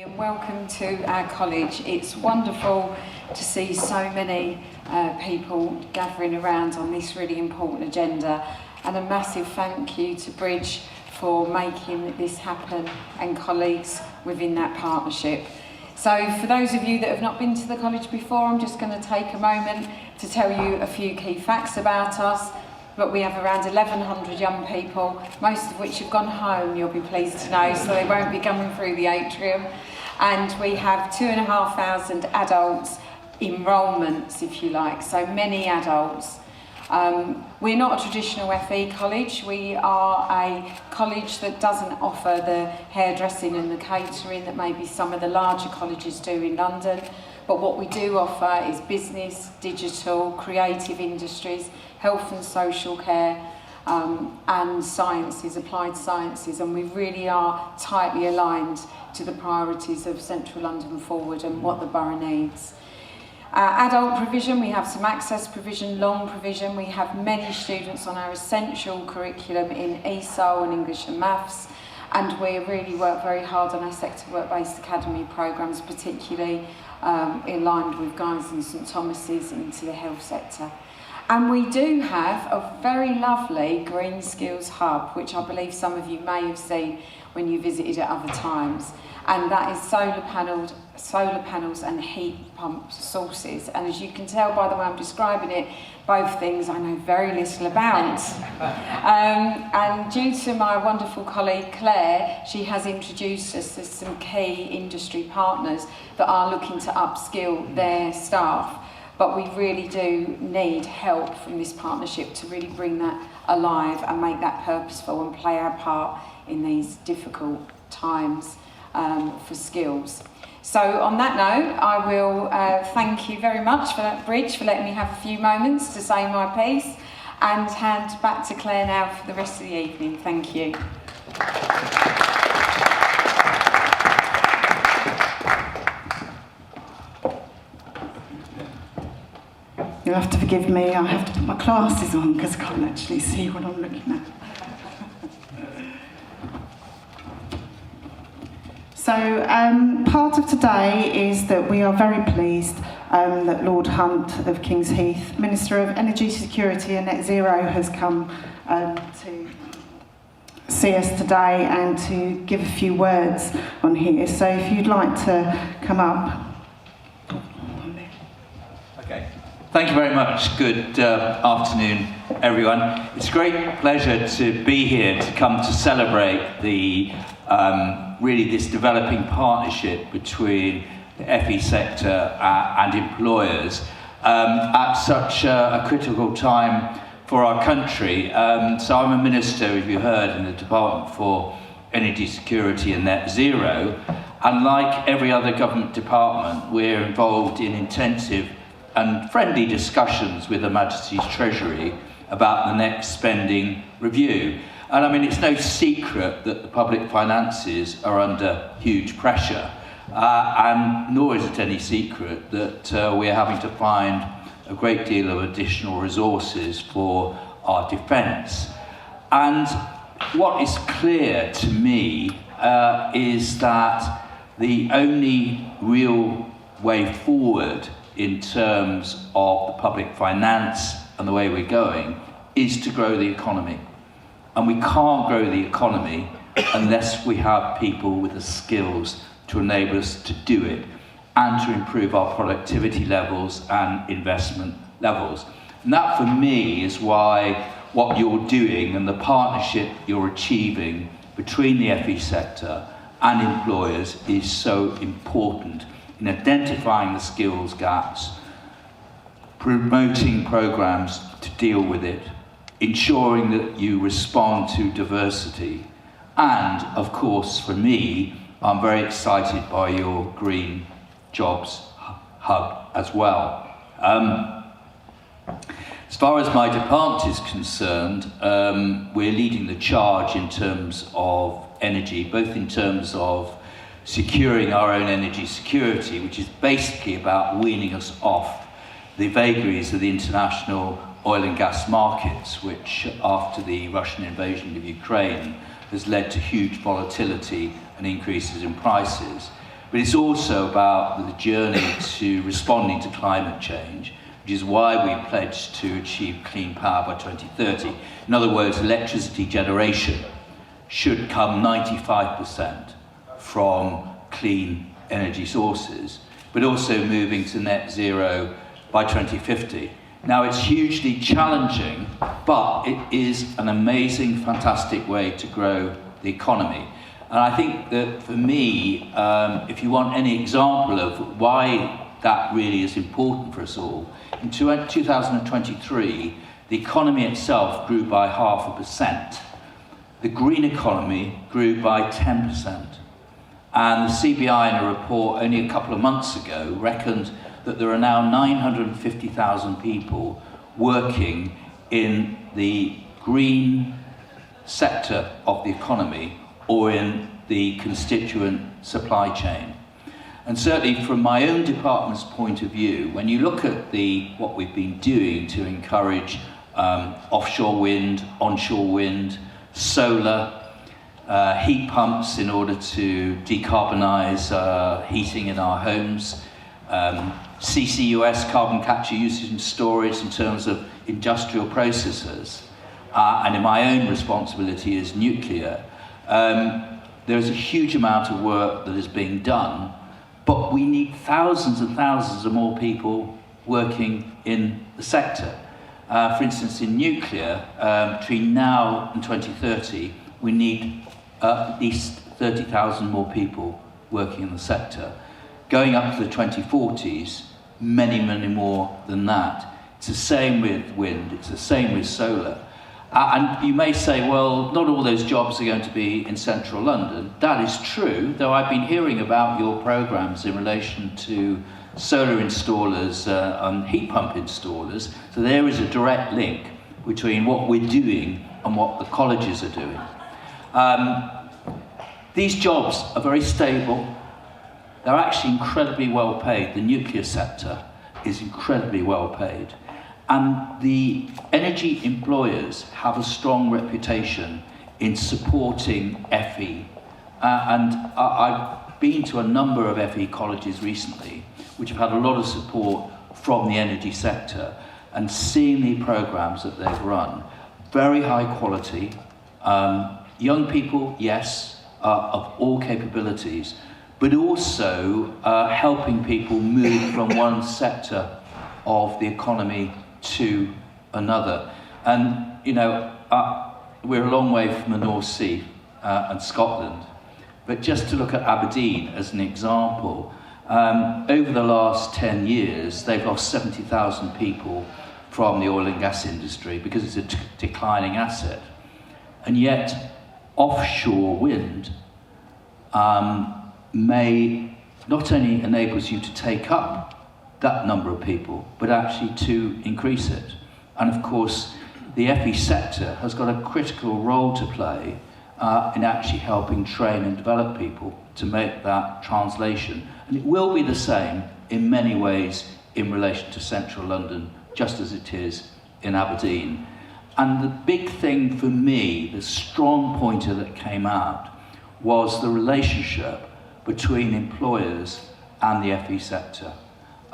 Welcome to our college. It's wonderful to see so many people gathering around on this really important agenda, and a massive thank you to Bridge for making this happen and colleagues within that partnership. So for those of you that have not been to the college before, I'm just going to take a moment to tell you a few key facts about us. But we have around 1,100 young people, most of which have gone home, you'll be pleased to know, so they won't be coming through the atrium. And we have 2,500 adults enrolments, if you like, so many adults. We're not a traditional FE college. We are a college that doesn't offer the hairdressing and the catering that maybe some of the larger colleges do in London. But what we do offer is business, digital, creative industries, health and social care, and sciences, applied sciences, and we really are tightly aligned to the priorities of Central London Forward and what the borough needs. Adult provision, we have some access provision, long provision. We have many students on our essential curriculum in ESOL and English and Maths, and we really work very hard on our sector work-based academy programmes, particularly aligned with Guy's and St Thomas's into the health sector. And we do have a very lovely green skills hub, which I believe some of you may have seen when you visited at other times. And that is solar panels and heat pump sources. And as you can tell by the way I'm describing it, both things I know very little about. And due to my wonderful colleague Claire, she has introduced us to some key industry partners that are looking to upskill their staff. But we really do need help from this partnership to really bring that alive and make that purposeful and play our part in these difficult times for skills. So on that note, I will thank you very much for that, Bridge, for letting me have a few moments to say my piece, and hand back to Claire now for the rest of the evening. Thank you. You'll have to forgive me, I have to put my glasses on because I can't actually see what I'm looking at. So part of today is that we are very pleased that Lord Hunt of Kings Heath, Minister of Energy Security and Net Zero, has come to see us today and to give a few words on here. So if you'd like to come up. Okay. Thank you very much. Good afternoon, everyone. It's a great pleasure to be here to come to celebrate the really this developing partnership between the FE sector and employers at such a critical time for our country. So I'm a minister, as you heard, in the Department for Energy Security and Net Zero, and like every other government department, we're involved in intensive and friendly discussions with Her Majesty's Treasury about the next spending review. And I mean, it's no secret that the public finances are under huge pressure, and nor is it any secret that we're having to find a great deal of additional resources for our defence. And what is clear to me is that the only real way forward in terms of the public finance and the way we're going is to grow the economy. And we can't grow the economy unless we have people with the skills to enable us to do it and to improve our productivity levels and investment levels. And that for me is why what you're doing and the partnership you're achieving between the FE sector and employers is so important in identifying the skills gaps, promoting programs to deal with it, ensuring that you respond to diversity, and of course for me, I'm very excited by your Green Jobs Hub as well. As far as my department is concerned, we're leading the charge in terms of energy, both in terms of securing our own energy security, which is basically about weaning us off the vagaries of the international oil and gas markets, which after the Russian invasion of Ukraine has led to huge volatility and increases in prices. but it's also about the journey to responding to climate change, which is why we pledged to achieve clean power by 2030. In other words, electricity generation should come 95% from clean energy sources, but also moving to net zero by 2050. Now, it's hugely challenging, but it is an amazing, fantastic way to grow the economy. And I think that for me, if you want any example of why that really is important for us all, in 2023, the economy itself grew by 0.5%. The green economy grew by 10%. And the CBI, in a report only a couple of months ago, reckoned that there are now 950,000 people working in the green sector of the economy or in the constituent supply chain. And certainly from my own department's point of view, when you look at what we've been doing to encourage offshore wind, onshore wind, solar, heat pumps in order to decarbonise heating in our homes, CCUS, carbon capture, usage and storage in terms of industrial processes, and in my own responsibility is nuclear. There's a huge amount of work that is being done, but we need thousands and thousands of more people working in the sector. For instance, in nuclear, between now and 2030, we need at least 30,000 more people working in the sector. Going up to the 2040s, many, many more than that. It's the same with wind, it's the same with solar. And you may say, well, not all those jobs are going to be in central London. That is true, though I've been hearing about your programmes in relation to solar installers and heat pump installers. So there is a direct link between what we're doing and what the colleges are doing. These jobs are very stable. They're actually incredibly well paid. The nuclear sector is incredibly well paid. And the energy employers have a strong reputation in supporting FE. And I've been to a number of FE colleges recently, which have had a lot of support from the energy sector, and seeing the programs that they've run, very high quality, young people, yes, of all capabilities, but also helping people move from one sector of the economy to another. And, you know, we're a long way from the North Sea and Scotland, but just to look at Aberdeen as an example, over the last 10 years, they've lost 70,000 people from the oil and gas industry because it's a declining asset. And yet, offshore wind may not only enables you to take up that number of people, but actually to increase it. And of course, the FE sector has got a critical role to play in actually helping train and develop people to make that translation. And it will be the same in many ways in relation to central London, just as it is in Aberdeen. And the big thing for me, the strong pointer that came out, was the relationship between employers and the FE sector.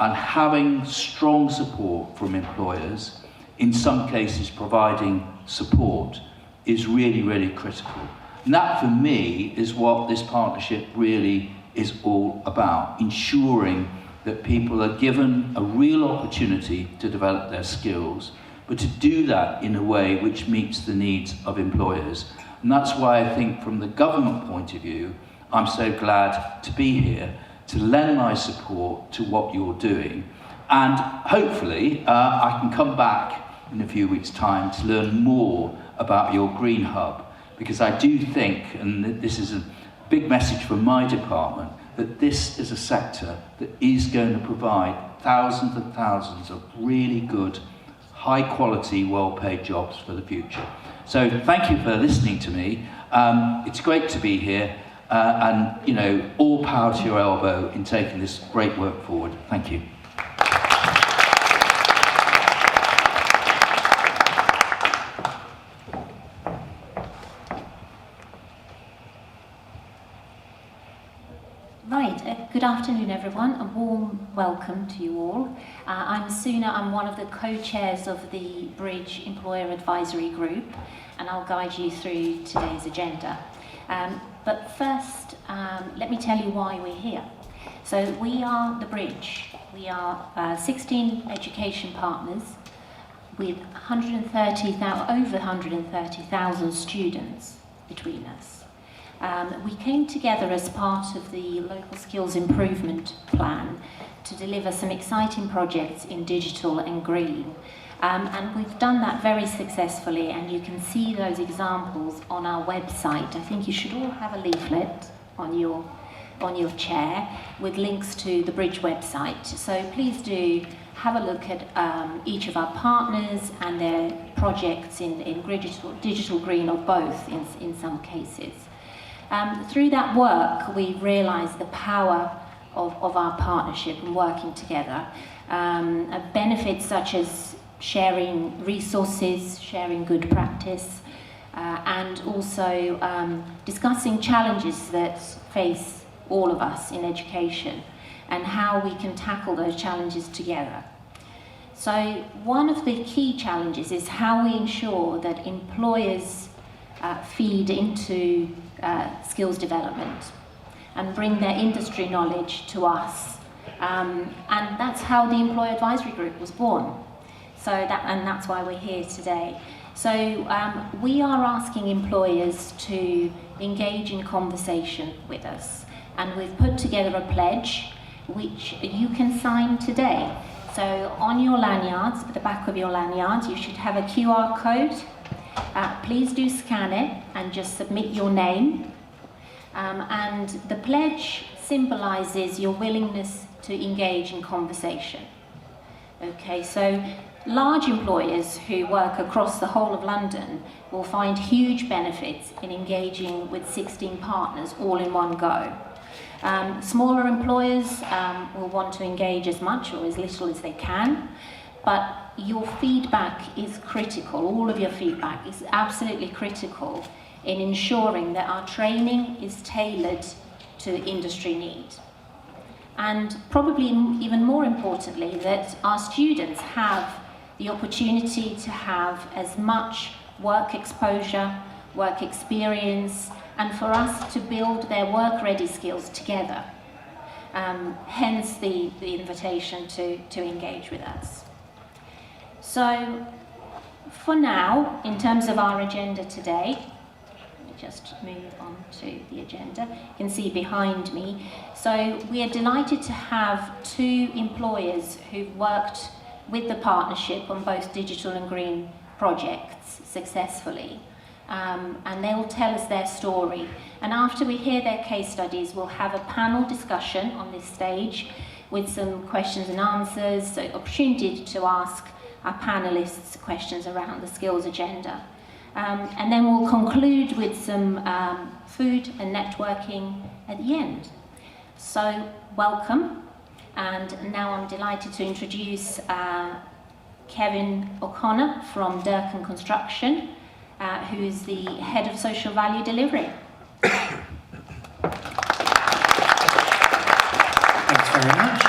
And having strong support from employers, in some cases providing support, is really, really critical. And that, for me, is what this partnership really is all about, ensuring that people are given a real opportunity to develop their skills, but to do that in a way which meets the needs of employers. And that's why I think from the government point of view, I'm so glad to be here, to lend my support to what you're doing. And hopefully I can come back in a few weeks' time to learn more about your Green Hub, because I do think, and this is a big message from my department, that this is a sector that is going to provide thousands and thousands of really good, high quality, well-paid jobs for the future. So thank you for listening to me. It's great to be here. And, you know, all power to your elbow in taking this great work forward. Thank you. Right. Good afternoon, everyone. A warm welcome to you all. I'm Suna. I'm one of the co-chairs of the Bridge Employer Advisory Group, and I'll guide you through today's agenda. But first, let me tell you why we're here. So we are the Bridge. We are 16 education partners with over 130,000 students between us. We came together as part of the Local Skills Improvement Plan to deliver some exciting projects in digital and green. And we've done that very successfully, and you can see those examples on our website. I think you should all have a leaflet on your chair with links to the Bridge website. So please do have a look at each of our partners and their projects in digital green or both in some cases. Through that work, we've realised the power of our partnership and working together. Benefits such as sharing resources, sharing good practice, and also discussing challenges that face all of us in education and how we can tackle those challenges together. So one of the key challenges is how we ensure that employers feed into skills development and bring their industry knowledge to us. And that's how the Employer Advisory Group was born. And that's why we're here today. So we are asking employers to engage in conversation with us. And we've put together a pledge which you can sign today. So on your lanyards, at the back of your lanyards, you should have a QR code. Please do scan it and just submit your name. And the pledge symbolises your willingness to engage in conversation. Okay, so large employers who work across the whole of London will find huge benefits in engaging with 16 partners all in one go. Smaller employers will want to engage as much or as little as they can, but your feedback is critical. All of your feedback is absolutely critical in ensuring that our training is tailored to industry need. And probably even more importantly, that our students have the opportunity to have as much work exposure, work experience, and for us to build their work-ready skills together. Hence the invitation to engage with us. So, for now, in terms of our agenda today, let me just move on to the agenda. You can see behind me. So, we are delighted to have 2 employers who've worked with the partnership on both digital and green projects successfully. And they'll tell us their story. And after we hear their case studies, we'll have a panel discussion on this stage with some questions and answers, so opportunity to ask our panellists questions around the skills agenda. And then we'll conclude with some food and networking at the end. So, welcome. And now I'm delighted to introduce Kevin O'Connor from Durkan Construction, who is the Head of Social Value Delivery. Thanks very much.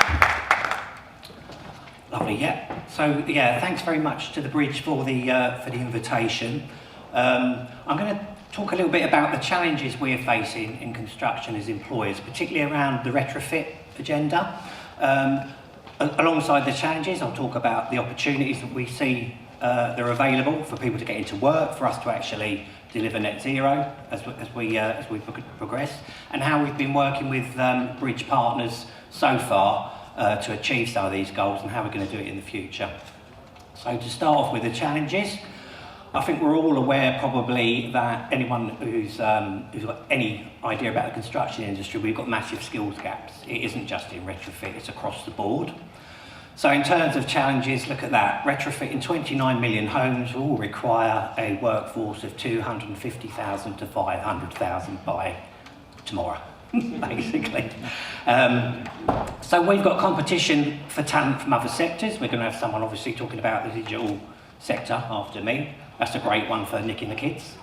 Lovely, yeah. So, yeah, thanks very much to the Bridge for the invitation. I'm going to talk a little bit about the challenges we're facing in construction as employers, particularly around the retrofit agenda. Alongside the challenges, I'll talk about the opportunities that we see that are available for people to get into work, for us to actually deliver net zero as we progress, and how we've been working with Bridge partners so far to achieve some of these goals, and how we're going to do it in the future. So to start off with the challenges, I think we're all aware probably that anyone who's got any idea about the construction industry, we've got massive skills gaps. It isn't just in retrofit, it's across the board. So in terms of challenges, look at that. Retrofit in 29 million homes will require a workforce of 250,000 to 500,000 by tomorrow, basically. So we've got competition for talent from other sectors. We're going to have someone obviously talking about the digital sector after me. That's a great one for nicking the kids.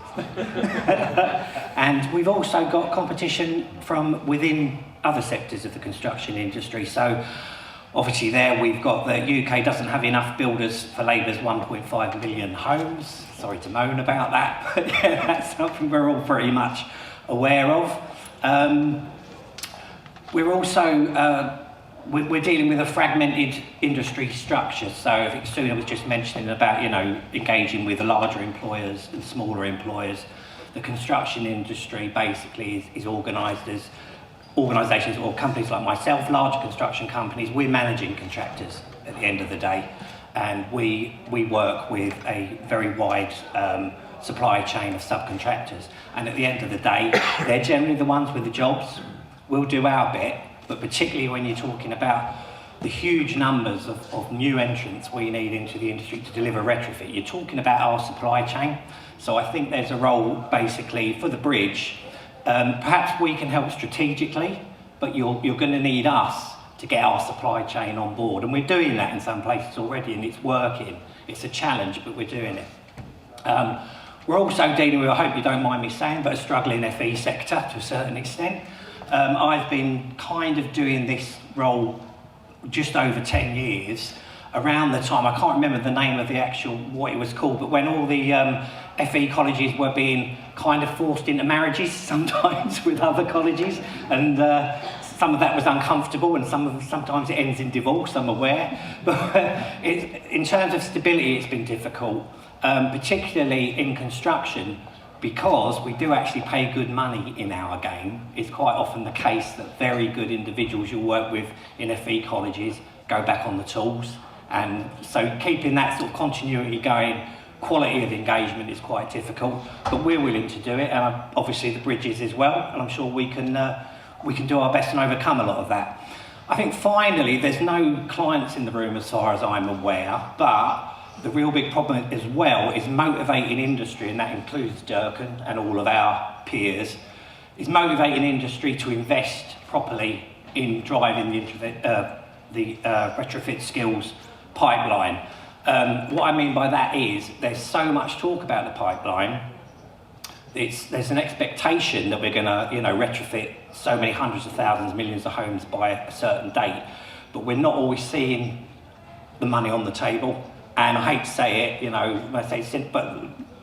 And we've also got competition from within other sectors of the construction industry. So obviously there we've got the UK doesn't have enough builders for Labour's 1.5 million homes. Sorry to moan about that, but yeah, that's something we're all pretty much aware of. We're also we're dealing with a fragmented industry structure. So I think Suna was just mentioning about, you know, engaging with larger employers and smaller employers. The construction industry basically is organised as organisations or companies like myself, large construction companies. We're managing contractors at the end of the day, and we work with a very wide supply chain of subcontractors. And at the end of the day, they're generally the ones with the jobs. We'll do our bit, but particularly when you're talking about the huge numbers of new entrants we need into the industry to deliver retrofit, you're talking about our supply chain. So I think there's a role basically for the bridge. Perhaps we can help strategically, but you're going to need us to get our supply chain on board. And we're doing that in some places already, and it's working. It's a challenge, but we're doing it. We're also dealing with, I hope you don't mind me saying, but a struggling FE sector to a certain extent. I've been kind of doing this role just over 10 years, around the time, I can't remember the name of the actual, what it was called, but when all the FE colleges were being kind of forced into marriages sometimes with other colleges, and some of that was uncomfortable, and sometimes it ends in divorce, I'm aware. But in terms of stability, it's been difficult, particularly in construction, because we do actually pay good money in our game. It's quite often the case that very good individuals you'll work with in FE colleges go back on the tools. And so keeping that sort of continuity going, quality of engagement is quite difficult, but we're willing to do it, and obviously the bridges as well, and I'm sure we can do our best and overcome a lot of that. I think finally, there's no clients in the room as far as I'm aware, but the real big problem as well is motivating industry, and that includes Durkan and all of our peers, is motivating industry to invest properly in driving the retrofit skills pipeline. What I mean by that is there's so much talk about the pipeline. There's an expectation that we're going to, you know, retrofit so many hundreds of thousands, millions of homes by a certain date, but we're not always seeing the money on the table. And I hate to say it, you know, but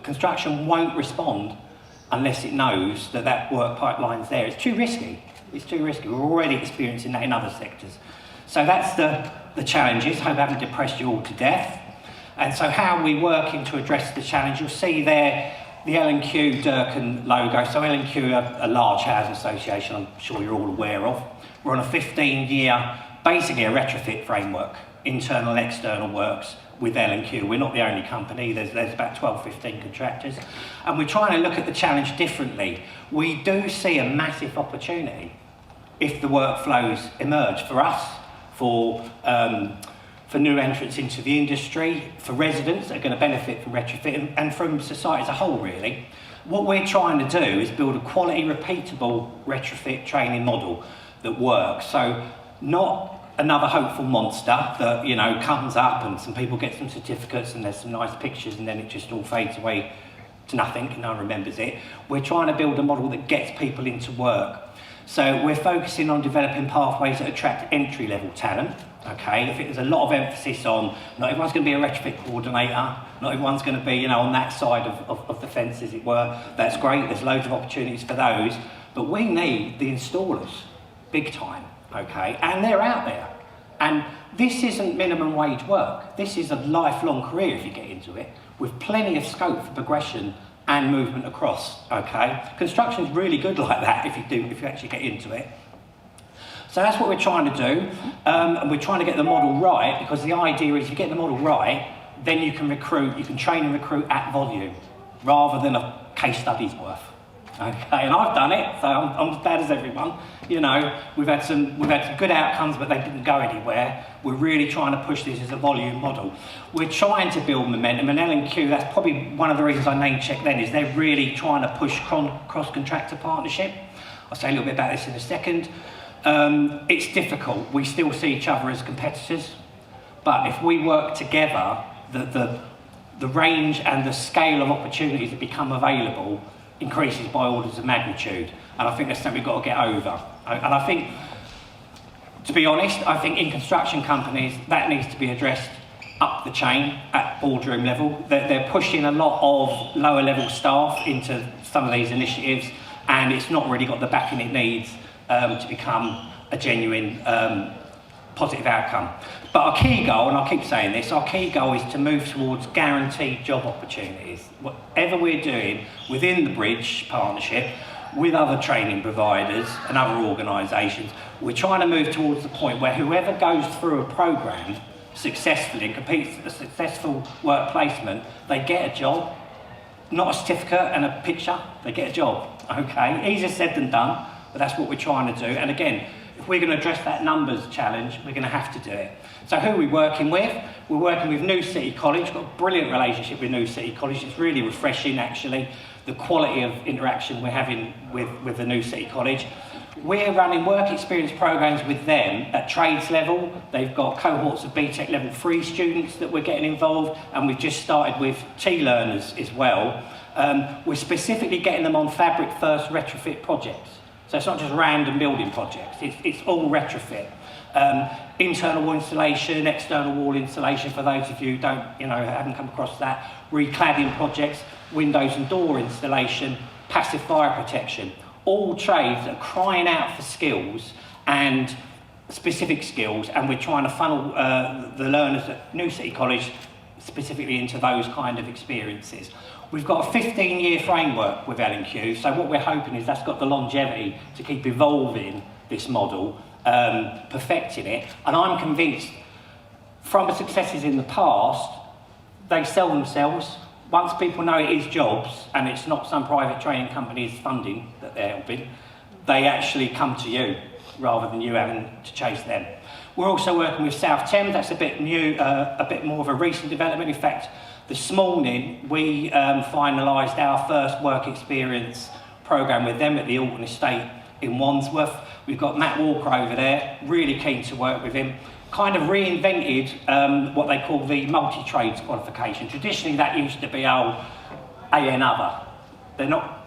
construction won't respond unless it knows that that work pipeline's there. It's too risky. It's too risky. We're already experiencing that in other sectors. So that's the challenges. Hope I haven't depressed you all to death. And so how are we working to address the challenge? You'll see there the L&Q Durkan logo. So L&Q are a large housing association, I'm sure you're all aware of. We're on a 15-year, basically a retrofit framework, internal and external works with L&Q. We're not the only company, there's about 12, 15 contractors. And we're trying to look at the challenge differently. We do see a massive opportunity if the workflows emerge for us, for new entrants into the industry, for residents that are going to benefit from retrofit, and from society as a whole, really. What we're trying to do is build a quality, repeatable retrofit training model that works. So not another hopeful monster that, you know, comes up and some people get some certificates and there's some nice pictures and then it just all fades away to nothing and no one remembers it. We're trying to build a model that gets people into work. So we're focusing on developing pathways that attract entry-level talent. Okay, there's a lot of emphasis on not everyone's going to be a retrofit coordinator, not everyone's going to be, you know, on that side of the fence, as it were. That's great, there's loads of opportunities for those, but we need the installers, big time, okay, and they're out there. And this isn't minimum wage work, this is a lifelong career if you get into it, with plenty of scope for progression and movement across, okay? Construction's really good like that if you actually get into it. So that's what we're trying to do, and we're trying to get the model right, because the idea is if you get the model right, then you can train and recruit at volume, rather than a case study's worth. Okay, and I've done it, so I'm as bad as everyone. You know, we've had some good outcomes, but they didn't go anywhere. We're really trying to push this as a volume model. We're trying to build momentum, and L&Q, that's probably one of the reasons I name checked then, is they're really trying to push cross-contractor partnership. I'll say a little bit about this in a second. It's difficult. We still see each other as competitors, but if we work together, the range and the scale of opportunities that become available increases by orders of magnitude. And I think that's something we've got to get over. And I think, to be honest, I think in construction companies, that needs to be addressed up the chain at boardroom level. They're pushing a lot of lower level staff into some of these initiatives, and it's not really got the backing it needs to become a genuine positive outcome. But our key goal, and I keep saying this, our key goal is to move towards guaranteed job opportunities. Whatever we're doing within the Bridge partnership, with other training providers and other organisations, we're trying to move towards the point where whoever goes through a programme successfully and completes a successful work placement, they get a job, not a certificate and a picture, they get a job, okay? Easier said than done, but that's what we're trying to do. And again, if we're going to address that numbers challenge, we're going to have to do it. So who are we working with? We're working with New City College. We've got a brilliant relationship with New City College. It's really refreshing, actually, the quality of interaction we're having with the New City College. We're running work experience programs with them at trades level. They've got cohorts of BTEC level 3 students that we're getting involved, and we've just started with T-learners as well. We're specifically getting them on fabric first retrofit projects. So it's not just random building projects, it's all retrofit. Internal wall installation, external wall installation, for those of you who haven't come across that, recladding projects, windows and door installation, passive fire protection. All trades are crying out for skills and specific skills, and we're trying to funnel the learners at New City College specifically into those kind of experiences. We've got a 15-year framework with L&Q, so what we're hoping is that's got the longevity to keep evolving this model, perfecting it, and I'm convinced from the successes in the past, they sell themselves. Once people know it is jobs and it's not some private training company's funding that they're helping, they actually come to you rather than you having to chase them. We're also working with South Thames. That's a bit new, a bit more of a recent development. In fact, this morning we finalised our first work experience programme with them at the Alton Estate in Wandsworth. We've got Matt Walker over there, really keen to work with him. Kind of reinvented what they call the multi-trades qualification. Traditionally, that used to be our AN other. They're not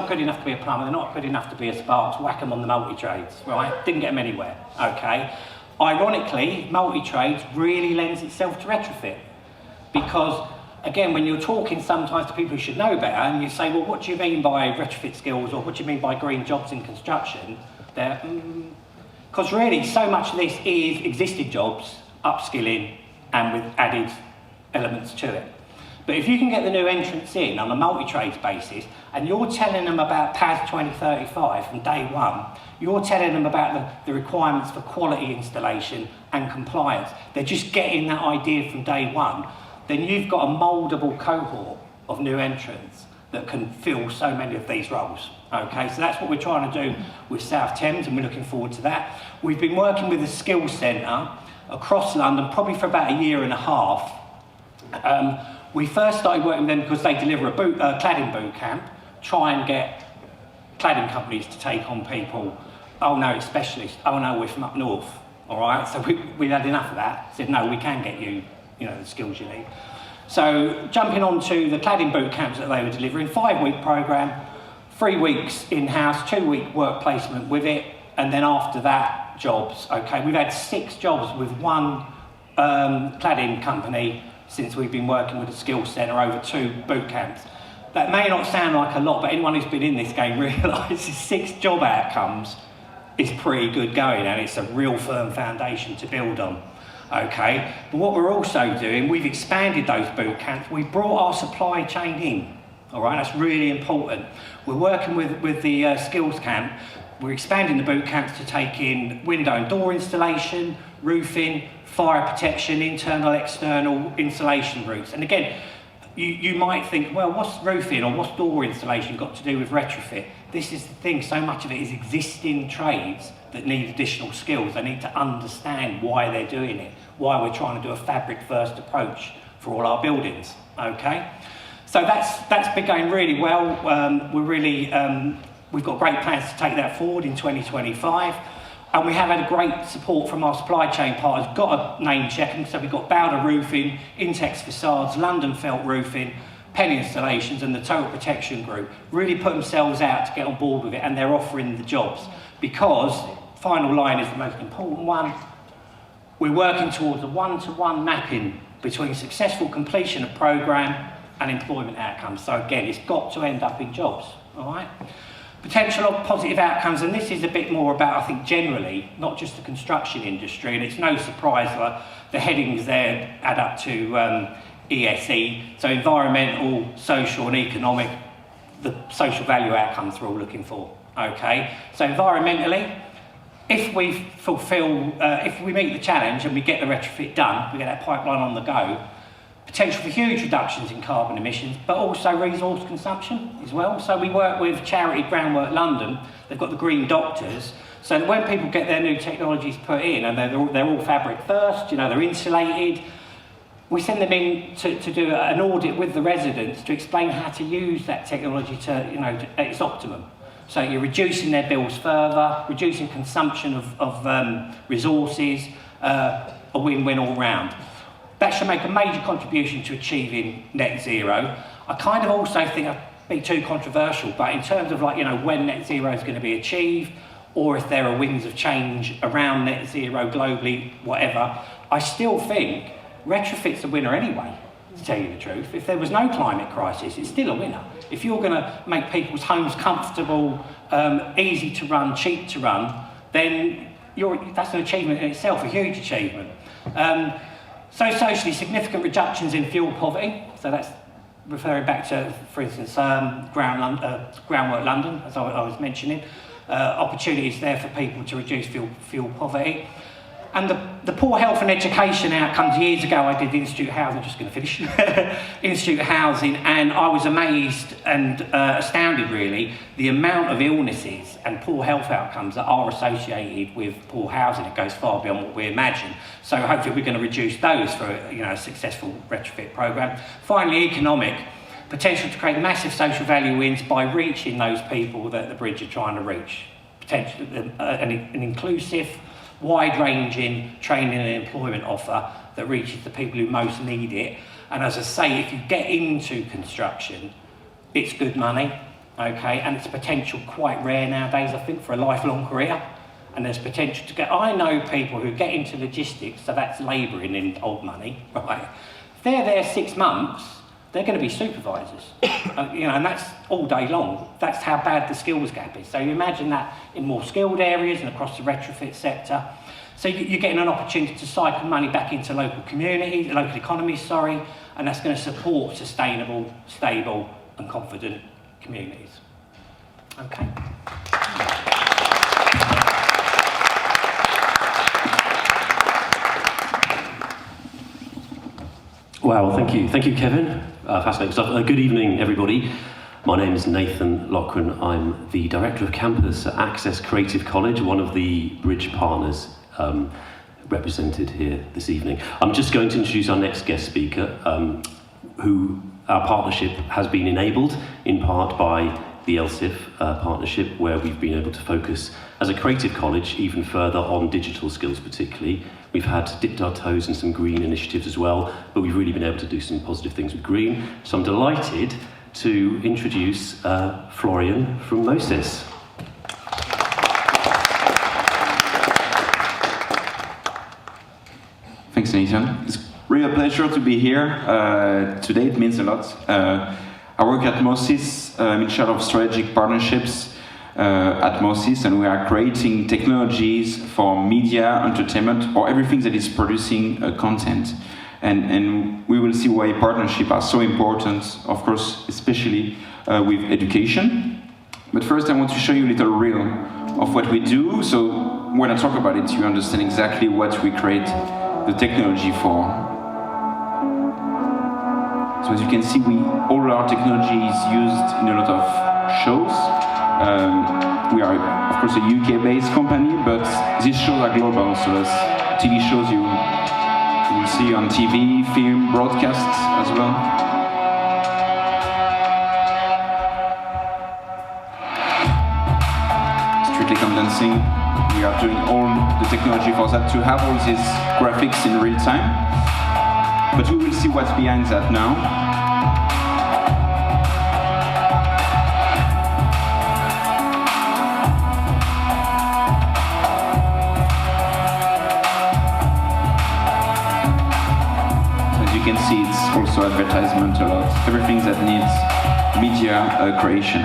good enough to be a plumber, they're not good enough to be a sparks, whack them on the multi-trades, right? Didn't get them anywhere, okay? Ironically, multi-trades really lends itself to retrofit because, again, when you're talking sometimes to people who should know better and you say, well, what do you mean by retrofit skills or what do you mean by green jobs in construction? They're, because really, so much of this is existing jobs, upskilling, and with added elements to it. But if you can get the new entrants in on a multi-trades basis, and you're telling them about PAS 2035 from day one, you're telling them about the requirements for quality installation and compliance, they're just getting that idea from day one, then you've got a mouldable cohort of new entrants that can fill so many of these roles. Okay, so that's what we're trying to do with South Thames, and we're looking forward to that. We've been working with the Skills Centre across London, probably for about a year and a half. We first started working with them because they deliver a cladding boot camp, try and get cladding companies to take on people. Oh no, it's specialists. Oh no, we're from up north. All right, so we had enough of that. Said no, we can get you, the skills you need. So jumping on to the cladding boot camps that they were delivering, 5-week programme, 3 weeks in-house, 2-week work placement with it, and then after that, jobs. Okay, we've had 6 jobs with one cladding company since we've been working with the Skills Centre over 2 boot camps. That may not sound like a lot, but anyone who's been in this game realises 6 job outcomes is pretty good going, and it's a real firm foundation to build on. Okay, but what we're also doing, we've expanded those boot camps. We brought our supply chain in. All right, that's really important. We're working with the skills camp. We're expanding the boot camps to take in window and door installation, roofing, fire protection, internal, external installation routes. And again, you might think, well, what's roofing or what's door installation got to do with retrofit? This is the thing, so much of it is existing trades that need additional skills. They need to understand why they're doing it, why we're trying to do a fabric first approach for all our buildings, okay? So that's been going really well. We've got great plans to take that forward in 2025. And we have had a great support from our supply chain partners. Got a name checking, so we've got Bowder Roofing, Intex Facades, London Felt Roofing, Penny Installations and the Total Protection Group really put themselves out to get on board with it, and they're offering the jobs because, final line is the most important one, we're working towards a one-to-one mapping between successful completion of programme and employment outcomes. So again, it's got to end up in jobs, all right? Potential of positive outcomes, and this is a bit more about, I think, generally, not just the construction industry, and it's no surprise that the headings there add up to ESE, so environmental, social and economic, the social value outcomes we're all looking for, okay? So environmentally, if we fulfil, if we meet the challenge and we get the retrofit done, we get that pipeline on the go, potential for huge reductions in carbon emissions, but also resource consumption as well. So we work with charity Groundwork London, they've got the Green Doctors, so that when people get their new technologies put in, and they're all fabric first, you know, they're insulated, we send them in to do an audit with the residents to explain how to use that technology to, you know, at its optimum. So you're reducing their bills further, reducing consumption of resources, a win-win all round. That should make a major contribution to achieving net zero. I kind of also think I'd be too controversial, but in terms of, like, you know, when net zero is going to be achieved, or if there are winds of change around net zero globally, whatever, I still think retrofit's a winner anyway, to tell you the truth. If there was no climate crisis, it's still a winner. If you're going to make people's homes comfortable, easy to run, cheap to run, then that's an achievement in itself, a huge achievement. So socially significant reductions in fuel poverty, so that's referring back to, for instance, Groundwork London, as I was mentioning. Opportunities there for people to reduce fuel poverty. And the poor health and education outcomes, years ago I did the Institute Housing, I'm just going to finish, Institute Housing, and I was amazed and astounded really, the amount of illnesses and poor health outcomes that are associated with poor housing. It goes far beyond what we imagine. So hopefully we're going to reduce those for, you know, a successful retrofit programme. Finally, economic. Potential to create massive social value wins by reaching those people that the bridge are trying to reach. Potentially an inclusive, wide-ranging training and employment offer that reaches the people who most need it. And as I say, if you get into construction, it's good money, okay? And it's potential quite rare nowadays, I think, for a lifelong career. And there's potential to get, I know people who get into logistics, so that's labouring in old money, right? If they're there 6 months, they're going to be supervisors, you know, and that's all day long. That's how bad the skills gap is. So you imagine that in more skilled areas and across the retrofit sector. So you're getting an opportunity to cycle money back into local communities, local economies, sorry, and that's going to support sustainable, stable and confident communities. Okay. Wow, thank you, Kevin. Fascinating stuff. Good evening, everybody. My name is Nathan Loughran. I'm the Director of Campus at Access Creative College, one of the Bridge partners represented here this evening. I'm just going to introduce our next guest speaker, who our partnership has been enabled in part by the LSIF partnership, where we've been able to focus as a creative college even further on digital skills particularly. We've had dipped our toes in some green initiatives as well, but we've really been able to do some positive things with green. So I'm delighted to introduce Florian from Moses. Thanks, Nathan. It's really a pleasure to be here. Today it means a lot. I work at Moses. I'm in charge of strategic partnerships at Moses, and we are creating technologies for media, entertainment, or everything that is producing content. And we will see why partnerships are so important, of course, especially with education. But first I want to show you a little reel of what we do, so when I talk about it, you understand exactly what we create the technology for. So as you can see, all our technology is used in a lot of shows. We are, of course, a UK-based company, but these shows are global, so as TV shows you will see on TV, film, broadcasts as well. Strictly Condensing, we are doing all the technology for that to have all these graphics in real time. But we will see what's behind that now. advertisement a lot, everything that needs media creation.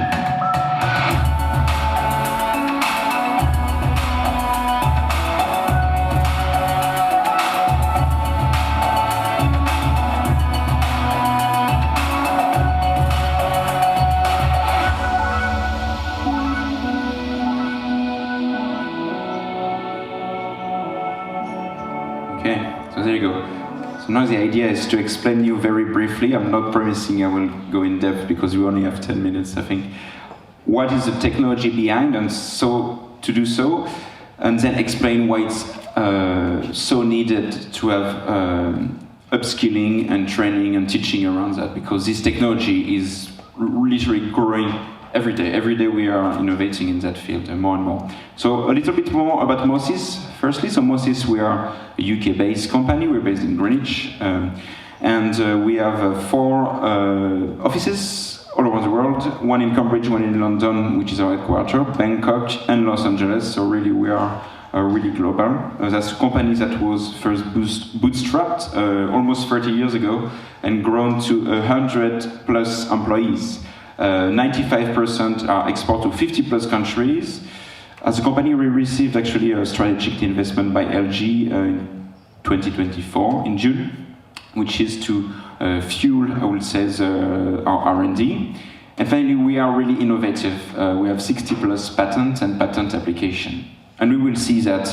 Okay, so there you go. So now the idea is to explain you very briefly. I'm not promising I will go in depth because we only have 10 minutes, I think. What is the technology behind, and so to do so, and then explain why it's so needed to have upskilling and training and teaching around that, because this technology is literally growing every day. Every day we are innovating in that field more and more. So a little bit more about Moses. Firstly, so Moses, we are a UK-based company. We're based in Greenwich, and we have 4 offices all over the world. One in Cambridge, one in London, which is our headquarters, Bangkok, and Los Angeles. So really, we are really global. That's a company that was first bootstrapped almost 30 years ago and grown to 100 plus employees. 95% are export to 50 plus countries. As a company, we received actually a strategic investment by LG in 2024 in June, which is to fuel, I would say, our R&D. And finally, we are really innovative. We have 60 plus patents and patent application. And we will see that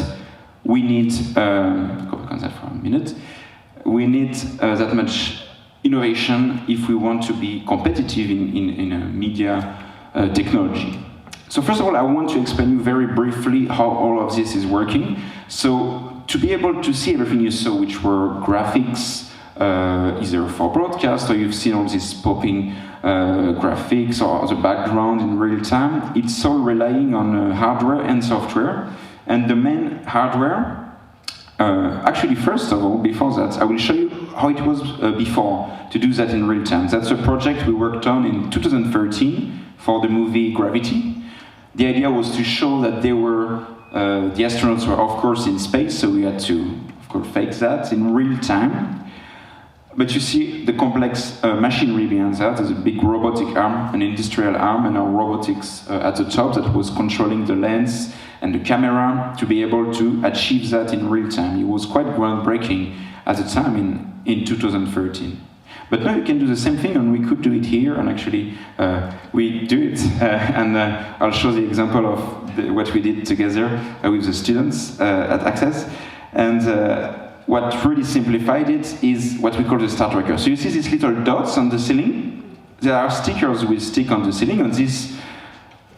we need, go back on that for a minute, we need that much innovation if we want to be competitive in media technology. So first of all, I want to explain you very briefly how all of this is working. So to be able to see everything you saw, which were graphics, either for broadcast or you've seen all these popping graphics or the background in real time, it's all relying on hardware and software. And the main hardware, actually, first of all, before that, I will show you how it was before to do that in real time. That's a project we worked on in 2013 for the movie Gravity. The idea was to show that they were, the astronauts were of course in space, so we had to, of course, fake that in real time. But you see the complex machinery behind that. There's a big robotic arm, an industrial arm, and our robotics at the top that was controlling the lens and the camera to be able to achieve that in real time. It was quite groundbreaking at the time in 2013. But now you can do the same thing, and we could do it here, and actually we do it. And I'll show the example of what we did together with the students at Access. And what really simplified it is what we call the star tracker. So you see these little dots on the ceiling? There are stickers we stick on the ceiling, and this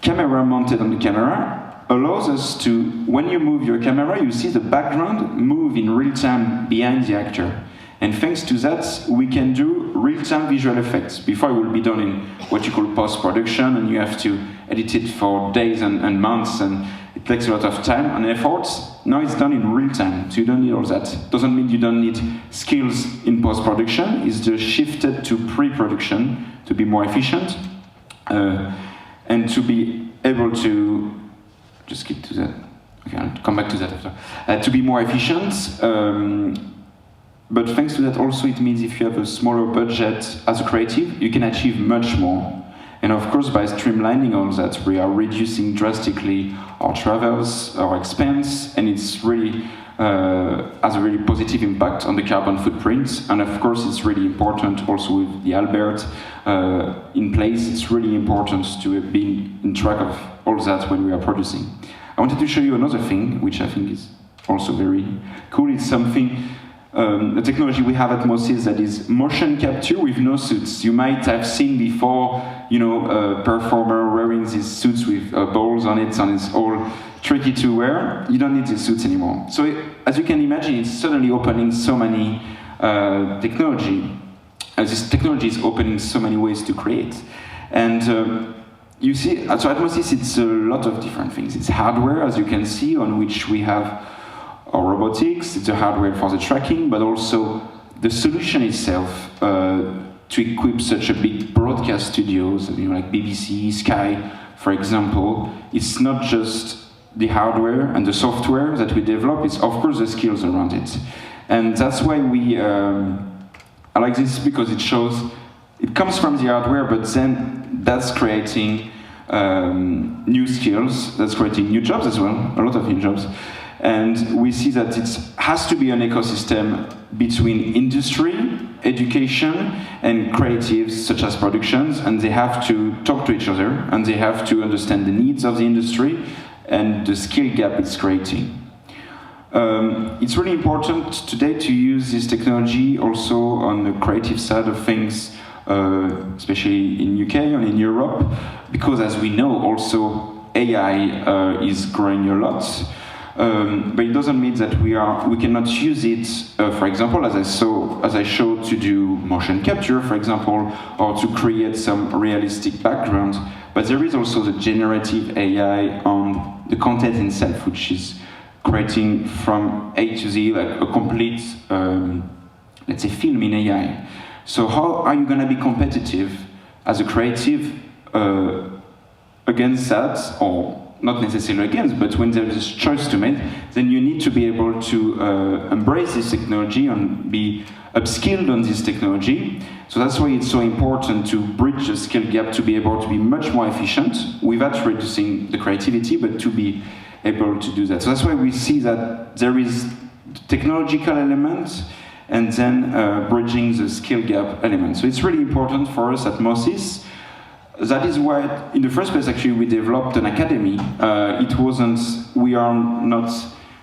camera mounted on the camera allows us to, when you move your camera, you see the background move in real time behind the actor. And thanks to that, we can do real-time visual effects. Before it will be done in what you call post-production, and you have to edit it for days and months, and it takes a lot of time and effort. Now it's done in real time, so you don't need all that. Doesn't mean you don't need skills in post-production. It's just shifted to pre-production to be more efficient and to be able to just skip to that. Okay, I'll come back to that after. To be more efficient. But thanks to that also, it means if you have a smaller budget as a creative, you can achieve much more. And of course, by streamlining all that, we are reducing drastically our travels, our expense, and it's really has a really positive impact on the carbon footprint. And of course, it's really important also with the Albert in place. It's really important to be in track of all that when we are producing. I wanted to show you another thing, which I think is also very cool. It's something, the technology we have at Moses that is motion capture with no suits. You might have seen before, you know, a performer wearing these suits with balls on it, and it's all tricky to wear. You don't need these suits anymore. So as you can imagine, it's suddenly opening so many technology. This technology is opening so many ways to create. And you see, so at Moses it's a lot of different things. It's hardware, as you can see, on which we have our robotics, it's the hardware for the tracking, but also the solution itself to equip such a big broadcast studios, you know, like BBC, Sky, for example. It's not just the hardware and the software that we develop, it's of course the skills around it. And that's why we I like this because it shows, it comes from the hardware, but then that's creating new skills, that's creating new jobs as well, a lot of new jobs. And we see that it has to be an ecosystem between industry, education, and creatives such as productions, and they have to talk to each other, and they have to understand the needs of the industry and the skill gap it's creating. It's really important today to use this technology also on the creative side of things, especially in UK and in Europe, because as we know also AI is growing a lot. But it doesn't mean that we cannot use it, for example, as I showed, to do motion capture, for example, or to create some realistic background. But there is also the generative AI on the content itself, which is creating from A to Z, like a complete, let's say, film in AI. So how are you going to be competitive as a creative against that, or not necessarily against, but when there is a choice to make, then you need to be able to embrace this technology and be upskilled on this technology. So that's why it's so important to bridge the skill gap, to be able to be much more efficient without reducing the creativity, but to be able to do that. So that's why we see that there is technological element and then bridging the skill gap element. So it's really important for us at Moses. That is why, in the first place, actually, we developed an academy. It wasn't, we are not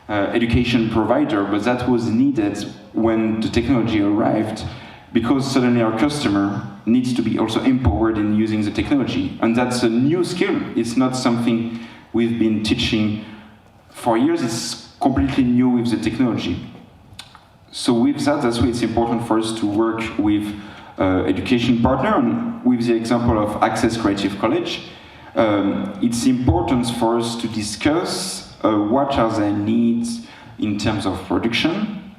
education provider, but that was needed when the technology arrived, because suddenly our customer needs to be also empowered in using the technology. And that's a new skill. It's not something we've been teaching for years. It's completely new with the technology. So with that, that's why it's important for us to work with education partner, and with the example of Access Creative College, it's important for us to discuss what are their needs in terms of production,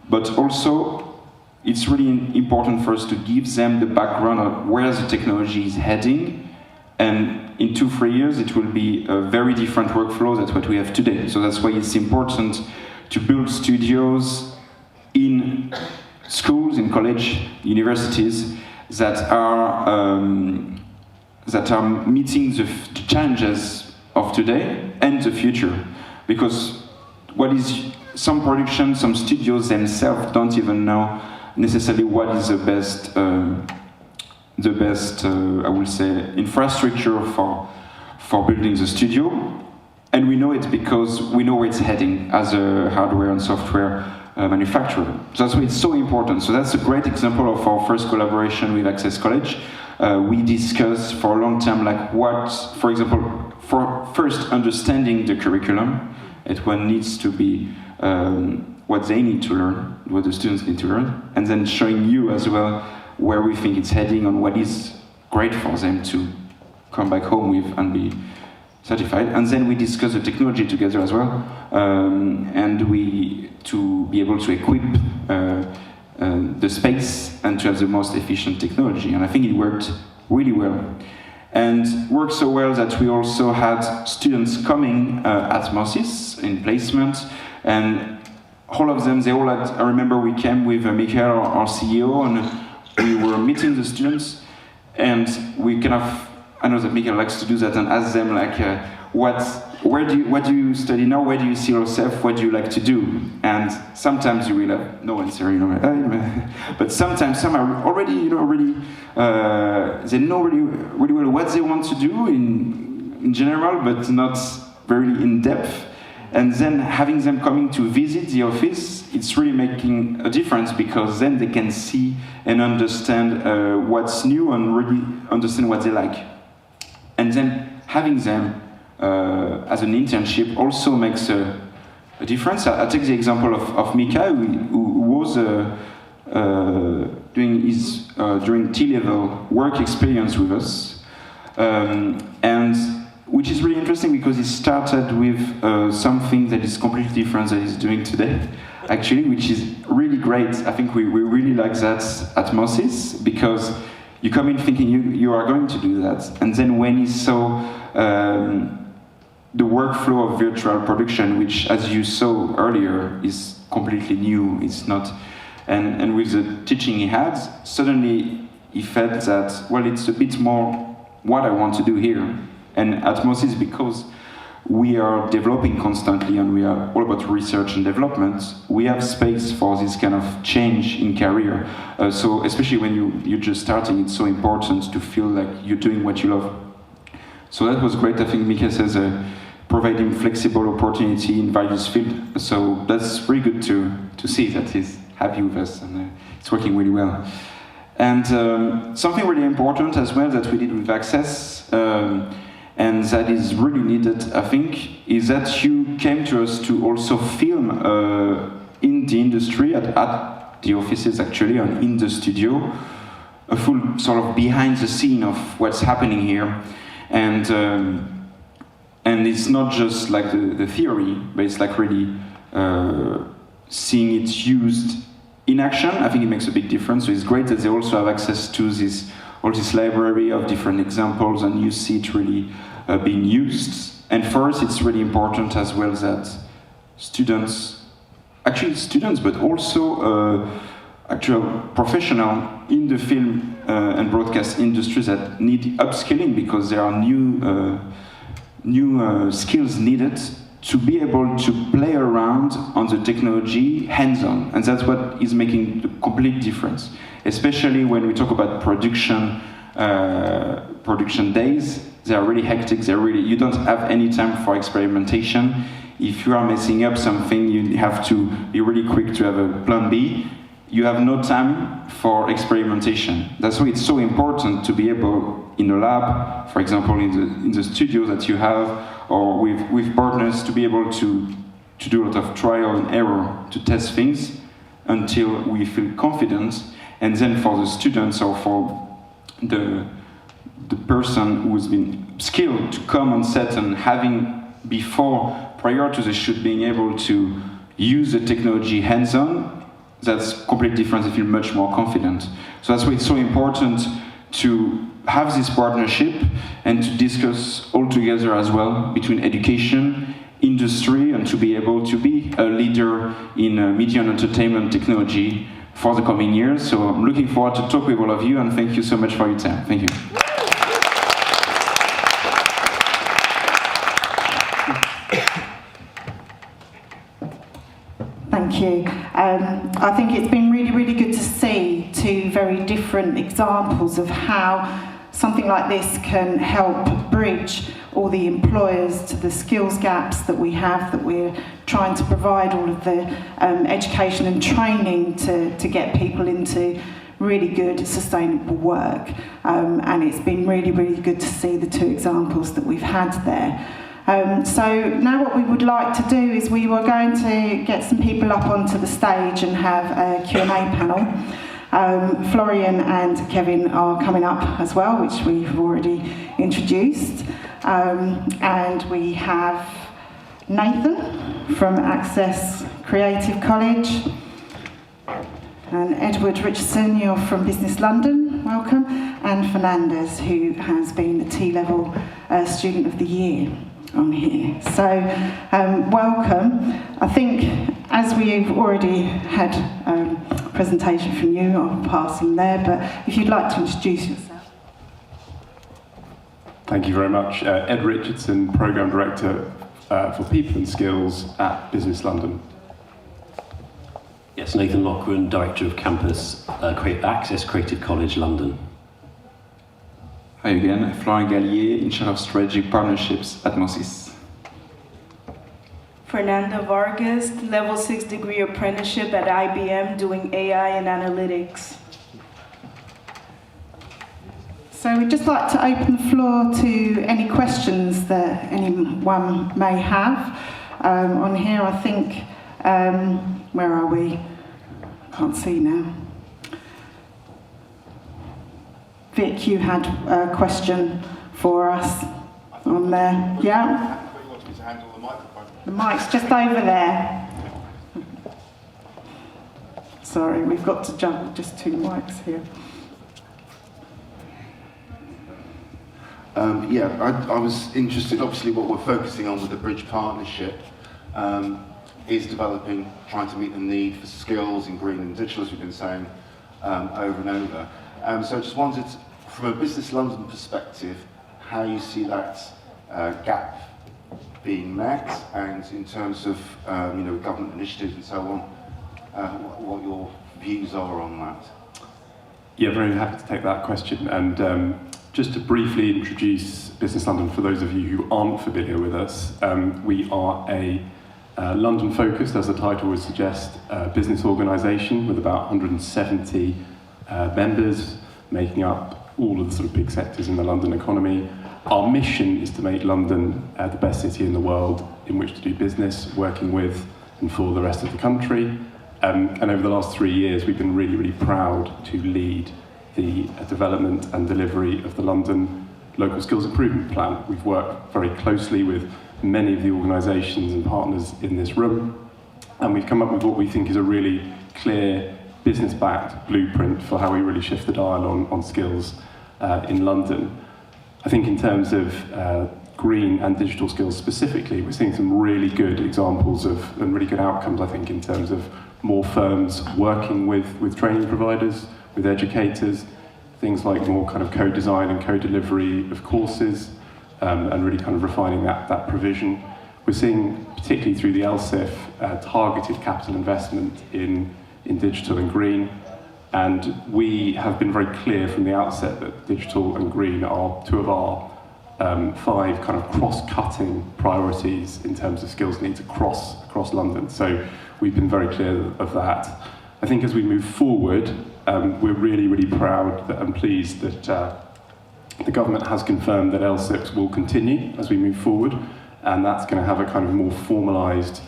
but also it's really important for us to give them the background of where the technology is heading, and in 2-3 years it will be a very different workflow than what we have today. So that's why it's important to build studios in schools, in college, universities that are meeting the challenges of today and the future. Because some productions, some studios themselves don't even know necessarily what is the best, I will say, infrastructure for building the studio. And we know it because we know where it's heading as a hardware and software manufacturer. So that's why it's so important. So that's a great example of our first collaboration with Access College. We discussed for a long time, like what, for example, for first understanding the curriculum, what needs to be, what they need to learn, what the students need to learn, and then showing you as well where we think it's heading and what is great for them to come back home with and be certified. And then we discuss the technology together as well, and to be able to equip the space and to have the most efficient technology. And I think it worked really well. And worked so well that we also had students coming at Moses in placement, and all of them, they all had, I remember we came with Michael, our CEO, and we were meeting the students, and we kind of, I know that Michael likes to do that and ask them like, what do you study now? Where do you see yourself? What do you like to do? And sometimes you will have no answer, but sometimes some are already, they know really well what they want to do in general, but not very in depth. And then having them coming to visit the office, it's really making a difference, because then they can see and understand what's new and really understand what they like. And then having them as an internship also makes a difference. I take the example of Mika, who was doing his during T-level work experience with us, and which is really interesting because he started with something that is completely different than he's doing today, actually, which is really great. I think we really like that at Moses, because you come in thinking you are going to do that, and then when he saw the workflow of virtual production, which, as you saw earlier, is completely new. It's not And with the teaching he had, suddenly he felt that, well, it's a bit more what I want to do here. And at Moses, because we are developing constantly and we are all about research and development, we have space for this kind of change in career. So especially when you're just starting, it's so important to feel like you're doing what you love. So that was great. I think Mika says providing flexible opportunity in various fields. So that's really good to see that he's happy with us and it's working really well. And something really important as well that we did with Access, and that is really needed, I think, is that you came to us to also film in the industry, at the offices actually, and in the studio, a full sort of behind the scene of what's happening here. And it's not just like the theory, but it's like really seeing it used in action. I think it makes a big difference. So it's great that they also have access to all this library of different examples, and you see it really being used. And for us, it's really important as well that students, but also actual professionals in the film and broadcast industry that need upskilling, because there are new skills needed to be able to play around on the technology hands-on. And that's what is making the complete difference. Especially when we talk about production days, they are really hectic. You don't have any time for experimentation. If you are messing up something, you have to be really quick to have a plan B. You have no time for experimentation. That's why it's so important to be able, in a lab, for example, in the studio that you have, or with partners, to be able to do a lot of trial and error, to test things until we feel confident. And then for the students or for the person who's been skilled to come on set and having prior to the shoot, being able to use the technology hands-on, that's completely different. They feel much more confident. So that's why it's so important to have this partnership and to discuss all together as well between education, industry, and to be able to be a leader in media and entertainment technology for the coming years. So I'm looking forward to talk with all of you, and thank you so much for your time. Thank you. Thank you. I think it's been really, really good to see two very different examples of how something like this can help bridge all the employers to the skills gaps that we have, that we're trying to provide all of the education and training to get people into really good, sustainable work. And it's been really, really good to see the two examples that we've had there. So now what we would like to do is we were going to get some people up onto the stage and have a Q&A panel. Florian and Kevin are coming up as well, which we've already introduced. And we have Nathan from Access Creative College, and Edward Richardson, you're from Business London, welcome, and Fernandez, who has been a T-level Student of the Year on here. So welcome. I think as we've already had a presentation from you, I'll pass in there, but if you'd like to introduce yourself. Thank you very much. Ed Richardson, Programme Director for People and Skills at Business London. Yes, Nathan Lochran, Director of Campus, Access Creative College, London. Hi again, Florian Gallier, in charge of strategic partnerships at Moses. Fernanda Vargas, level 6 degree apprenticeship at IBM, doing AI and analytics. So we'd just like to open the floor to any questions that anyone may have. On here, I think, where are we? I can't see now. Vic, you had a question for us on there. Yeah? I thought you wanted me to handle the microphone. The mic's just over there. Sorry, we've got to juggle just two mics here. I was interested, obviously, what we're focusing on with the Bridge Partnership. is developing, trying to meet the need for skills in green and digital, as we've been saying over and over. So I just wondered, from a Business London perspective, how you see that gap being met, and in terms of government initiatives and so on, what your views are on that. Yeah, very happy to take that question. And just to briefly introduce Business London, for those of you who aren't familiar with us, we are a London-focused, as the title would suggest, business organisation with about 170 members, making up all of the sort of big sectors in the London economy. Our mission is to make London the best city in the world in which to do business, working with and for the rest of the country. And over the last 3 years, we've been really, really proud to lead the development and delivery of the London Local Skills Improvement Plan. We've worked very closely with many of the organisations and partners in this room, and we've come up with what we think is a really clear, business-backed blueprint for how we really shift the dial on skills in London. I think in terms of green and digital skills specifically, we're seeing some really good examples and really good outcomes, I think, in terms of more firms working with training providers, with educators, things like more kind of co-design and co-delivery of courses, and really kind of refining that provision. We're seeing, particularly through the LSIF, targeted capital investment in digital and green, and we have been very clear from the outset that digital and green are two of our 5 kind of cross-cutting priorities in terms of skills needs across London. So we've been very clear of that. I think as we move forward, we're really, really proud and pleased that the government has confirmed that LSIPs will continue as we move forward, and that's going to have a kind of more formalised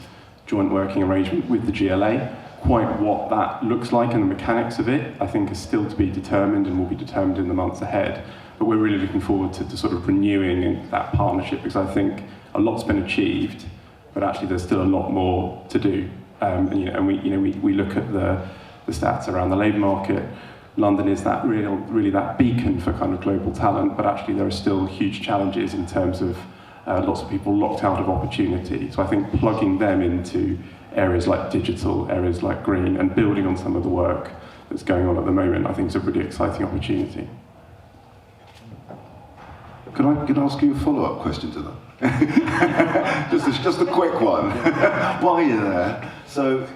joint working arrangement with the GLA. Quite what that looks like and the mechanics of it, I think, is still to be determined and will be determined in the months ahead. But we're really looking forward to sort of renewing that partnership, because I think a lot's been achieved, but actually there's still a lot more to do. And we look at the stats around the labour market. London is that really that beacon for kind of global talent, but actually there are still huge challenges in terms of lots of people locked out of opportunity. So I think plugging them into areas like digital, areas like green, and building on some of the work that's going on at the moment, I think is a really exciting opportunity. Can I ask you a follow-up question to that? just a quick one. While you're there, so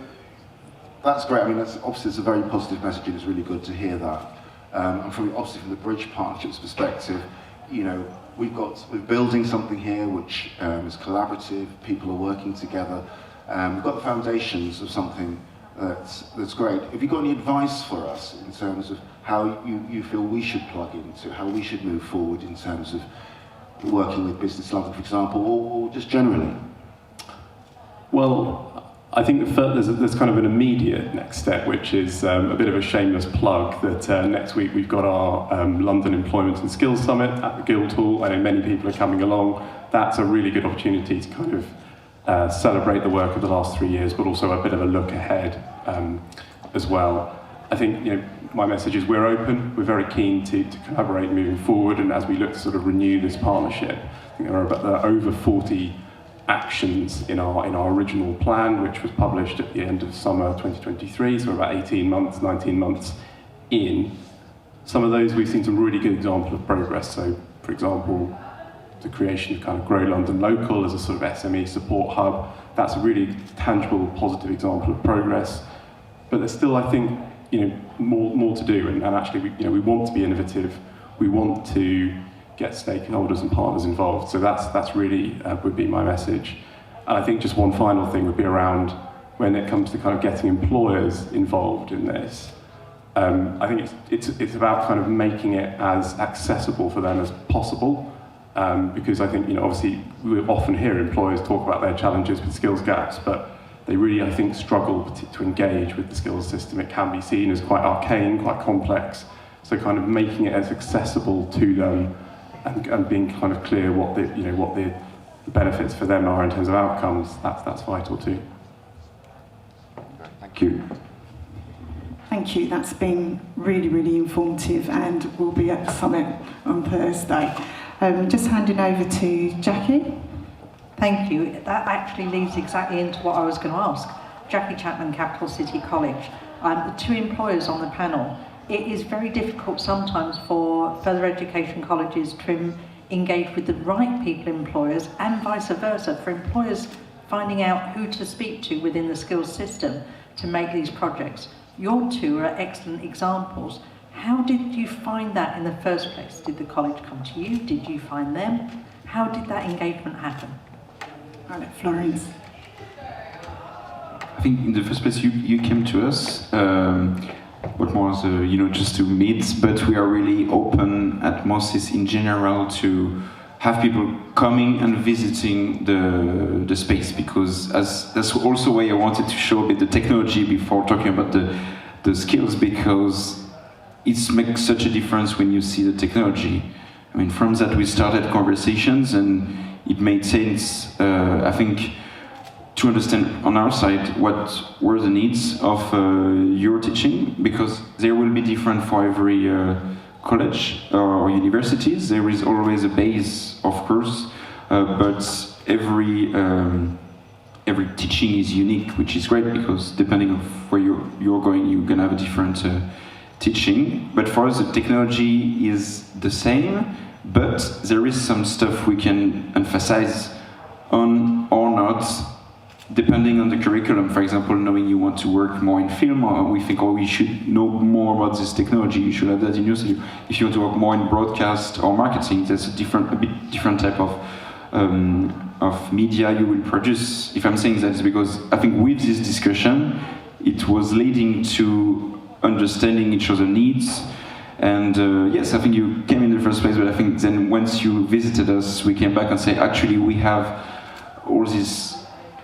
that's great. I mean, obviously it's a very positive message, and it's really good to hear that. And obviously from the Bridge Partnerships perspective, we're building something here which is collaborative. People are working together. We've got the foundations of something that's great. Have you got any advice for us in terms of how you feel we should plug into, how we should move forward in terms of working with Business London, for example, or just generally? Well, I think there's kind of an immediate next step, which is a bit of a shameless plug that next week we've got our London Employment and Skills Summit at the Guildhall. I know many people are coming along. That's a really good opportunity to kind of celebrate the work of the last 3 years, but also a bit of a look ahead as well. I think my message is we're open, we're very keen to collaborate moving forward, and as we look to sort of renew this partnership, I think there are over 40 actions in our original plan, which was published at the end of summer 2023, so we're about 19 months in. Some of those we've seen some really good examples of progress. So, for example, the creation of kind of Grow London Local as a sort of SME support hub. That's a really tangible, positive example of progress. But there's still, I think, more to do, and actually we want to be innovative. We want to get stakeholders and partners involved. So that's really would be my message. And I think just one final thing would be around when it comes to kind of getting employers involved in this. I think it's about kind of making it as accessible for them as possible, because I think obviously we often hear employers talk about their challenges with skills gaps, but they really, I think, struggle to engage with the skills system. It can be seen as quite arcane, quite complex. So kind of making it as accessible to them and being kind of clear what the benefits for them are in terms of outcomes, that's vital too. Thank you. Thank you. That's been really, really informative, and we'll be at the summit on Thursday. Just handing over to Jackie. Thank you. That actually leads exactly into what I was going to ask. Jackie Chapman, Capital City College. The two employers on the panel. It is very difficult sometimes for further education colleges to engage with the right people employers and vice versa, for employers finding out who to speak to within the skills system to make these projects. Your two are excellent examples. How did you find that in the first place? Did the college come to you? Did you find them? How did that engagement happen? All right, Florence. I think in the first place you came to us, what more as just to meet, but we are really open at Moses in general to have people coming and visiting the space, because that's also why I wanted to show a bit the technology before talking about the skills, because it makes such a difference when you see the technology. I mean, from that we started conversations, and it made sense, I think, to understand on our side what were the needs of your teaching, because there will be different for every college or universities. There is always a base, of course, but every teaching is unique, which is great, because depending on where you're going, you're gonna have a different teaching. But for us, the technology is the same, but there is some stuff we can emphasize on or not, depending on the curriculum. For example, knowing you want to work more in film, or we think, we should know more about this technology, you should have that in your study. If you want to work more in broadcast or marketing, that's a bit different type of media you will produce. If I'm saying that, it's because I think with this discussion, it was leading to understanding each other's needs. And yes, I think you came in the first place, but I think then once you visited us, we came back and say, actually, we have all these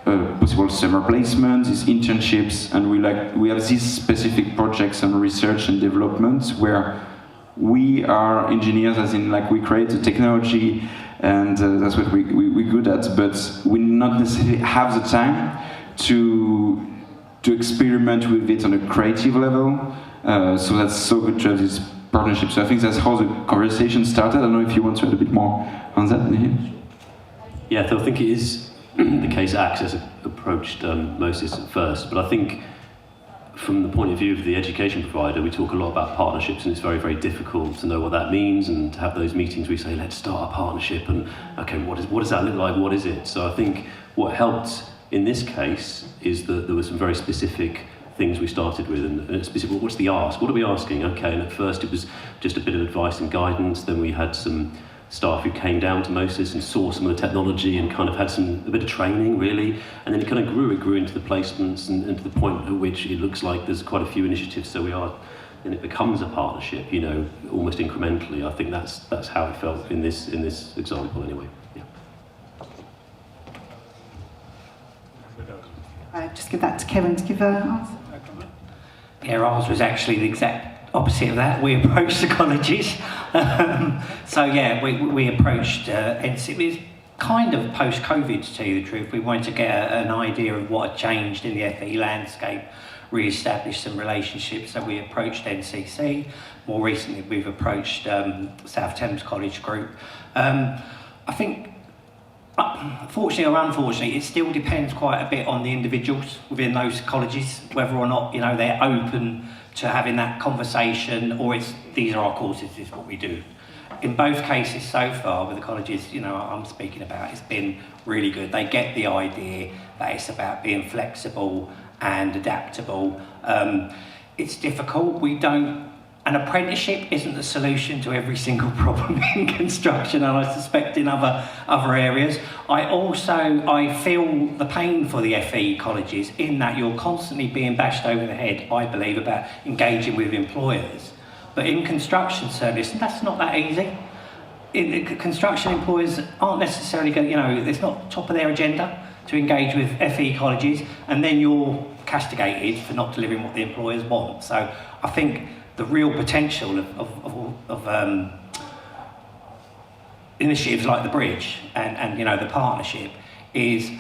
possible summer placements, these internships, and we have these specific projects and research and development where we are engineers, as in we create the technology, and that's what we're good at, but we not necessarily have the time to experiment with it on a creative level. So that's so good to have this partnership. So I think that's how the conversation started. I don't know if you want to add a bit more on that. Yeah, so I think it is the case Access approached Moses at first, but I think from the point of view of the education provider, we talk a lot about partnerships, and it's very, very difficult to know what that means, and to have those meetings we say, let's start a partnership, and okay, what does that look like, what is it? So I think what helped in this case is that there were some very specific things we started with, and specific, what's the ask? What are we asking? Okay, and at first it was just a bit of advice and guidance, then we had some staff who came down to Moses and saw some of the technology and kind of had a bit of training, really, and then it kind of grew into the placements, and to the point at which it looks like there's quite a few initiatives, so and it becomes a partnership, almost incrementally. I think that's how it felt in this example, anyway. Yeah. Just give that to Kevin to give an answer. Yeah, ours was actually the exact opposite of that. We approached the colleges. So yeah, we approached NC. It was kind of post-COVID, to tell you the truth. We wanted to get an idea of what had changed in the FE landscape, re-establish some relationships. So we approached NCC. More recently, we've approached South Thames College Group. I think, fortunately or unfortunately, it still depends quite a bit on the individuals within those colleges, whether or not they're open to having that conversation, or these are our courses, this is what we do. In both cases so far with the colleges I'm speaking about, it's been really good. They get the idea that it's about being flexible and adaptable. It's difficult. An apprenticeship isn't the solution to every single problem in construction, and I suspect in other areas. I feel the pain for the FE colleges in that you're constantly being bashed over the head, I believe, about engaging with employers. But in construction service, that's not that easy. Construction employers aren't necessarily going, it's not top of their agenda to engage with FE colleges, and then you're castigated for not delivering what the employers want. So I think the real potential of initiatives like the Bridge and the partnership is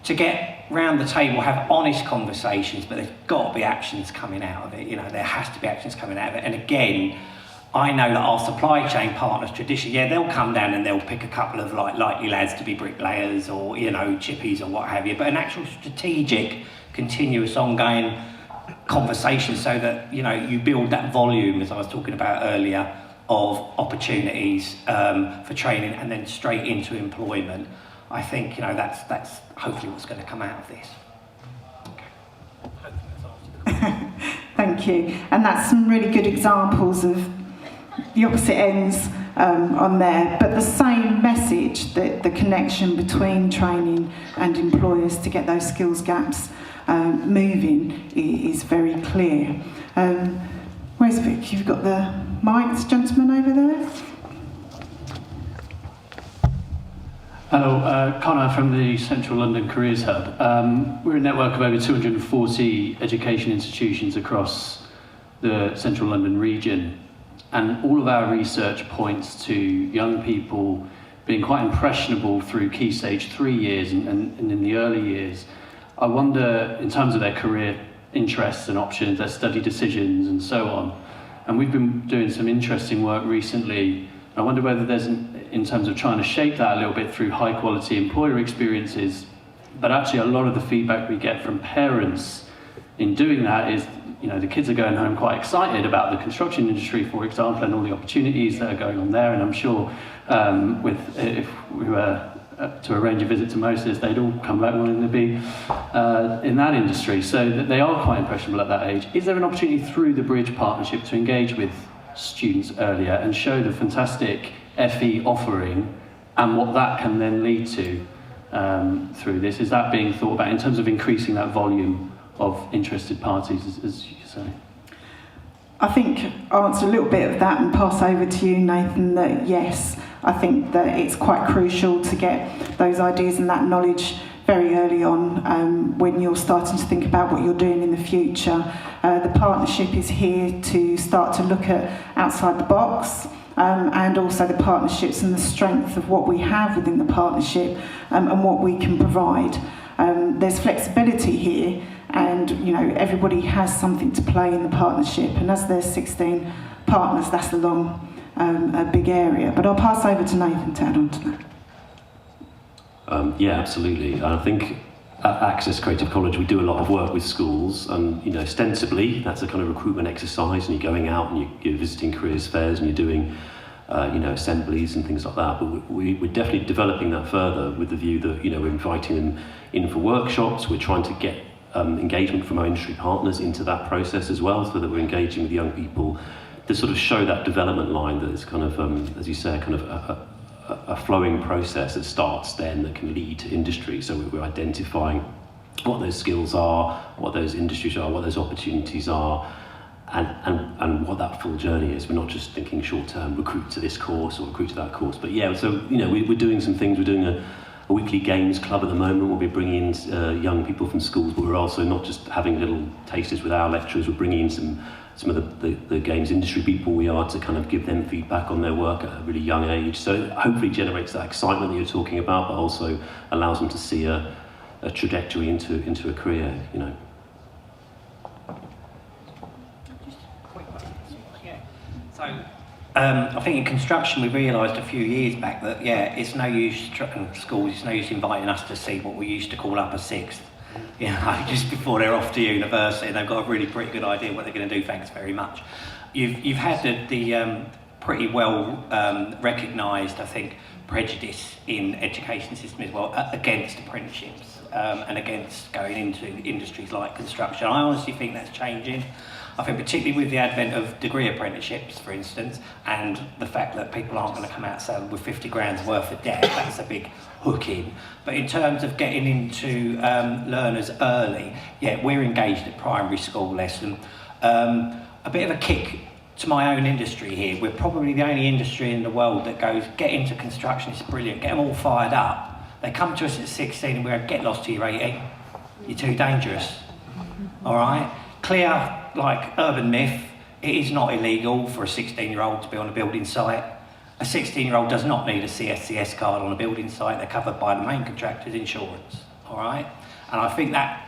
to get round the table, have honest conversations, but there's got to be actions coming out of it. There has to be actions coming out of it. And again, I know that our supply chain partners traditionally, yeah, they'll come down and they'll pick a couple of like likely lads to be bricklayers or, you know, chippies or what have you, but an actual strategic, continuous, ongoing conversation so that, you know, you build that volume, as I was talking about earlier, of opportunities for training and then straight into employment. I think, you know, that's hopefully what's going to come out of this. Thank you. And that's some really good examples of the opposite ends on there, but the same message, that the connection between training and employers to get those skills gaps moving is very clear. Where's Vic? You've got the mics, gentleman over there. Hello, Connor from the Central London Careers Hub. We're a network of over 240 education institutions across the Central London region, and all of our research points to young people being quite impressionable through Key Stage 3 years and in the early years. I wonder, in terms of their career interests and options, their study decisions and so on, and we've been doing some interesting work recently. I wonder whether there's, in terms of trying to shape that a little bit through high quality employer experiences, but actually a lot of the feedback we get from parents in doing that is, you know, the kids are going home quite excited about the construction industry, for example, and all the opportunities that are going on there. And I'm sure if we were to arrange a visit to Moses, they'd all come back wanting to be in that industry. So that they are quite impressionable at that age. Is there an opportunity through the Bridge Partnership to engage with students earlier and show the fantastic FE offering and what that can then lead to through this? Is that being thought about in terms of increasing that volume of interested parties, as you say? I think I'll answer a little bit of that and pass over to you, Nathan, that yes, I think that it's quite crucial to get those ideas and that knowledge very early on when you're starting to think about what you're doing in the future. The partnership is here to start to look at outside the box and also the partnerships and the strength of what we have within the partnership and what we can provide. There's flexibility here, and you know, everybody has something to play in the partnership, and as there's 16 partners, that's a big area. But I'll pass over to Nathan to add on to that. Yeah, absolutely. And I think at Access Creative College we do a lot of work with schools, and you know, ostensibly that's a kind of recruitment exercise, and you're going out and you're visiting careers fairs and you're doing you know, assemblies and things like that. But we're definitely developing that further with the view that, you know, we're inviting them in for workshops. We're trying to get engagement from our industry partners into that process as well, so that we're engaging with young people to sort of show that development line that is kind of, as you say, kind of a flowing process that starts then that can lead to industry. So we're identifying what those skills are, what those industries are, what those opportunities are, and what that full journey is. We're not just thinking short term, recruit to this course or recruit to that course. But yeah, so you know, we're doing some things. We're doing a weekly games club at the moment. We'll be bringing in young people from schools, but we're also not just having little tasters with our lecturers. We're bringing in some of the games industry people we are to kind of give them feedback on their work at a really young age. So it hopefully generates that excitement that you're talking about, but also allows them to see a trajectory into a career, you know. So I think in construction we realised a few years back that, yeah, it's no use schools, it's no use inviting us to see what we used to call upper sixth. You know, just before they're off to university, and they've got a really pretty good idea what they're going to do. Thanks very much. You've had the pretty well recognised, I think, prejudice in education system as well against apprenticeships and against going into industries like construction. I honestly think that's changing. I think particularly with the advent of degree apprenticeships, for instance, and the fact that people aren't going to come out with 50 grand's worth of debt, that's a big hook in. But in terms of getting into learners early, yeah, we're engaged at primary school lesson. A bit of a kick to my own industry here. We're probably the only industry in the world that goes, get into construction, it's brilliant, get them all fired up. They come to us at 16 and we go, get lost to your 18, you're too dangerous, all right? Clear, like, urban myth, it is not illegal for a 16-year-old to be on a building site. A 16-year-old does not need a CSCS card on a building site. They're covered by the main contractor's insurance, all right? And I think that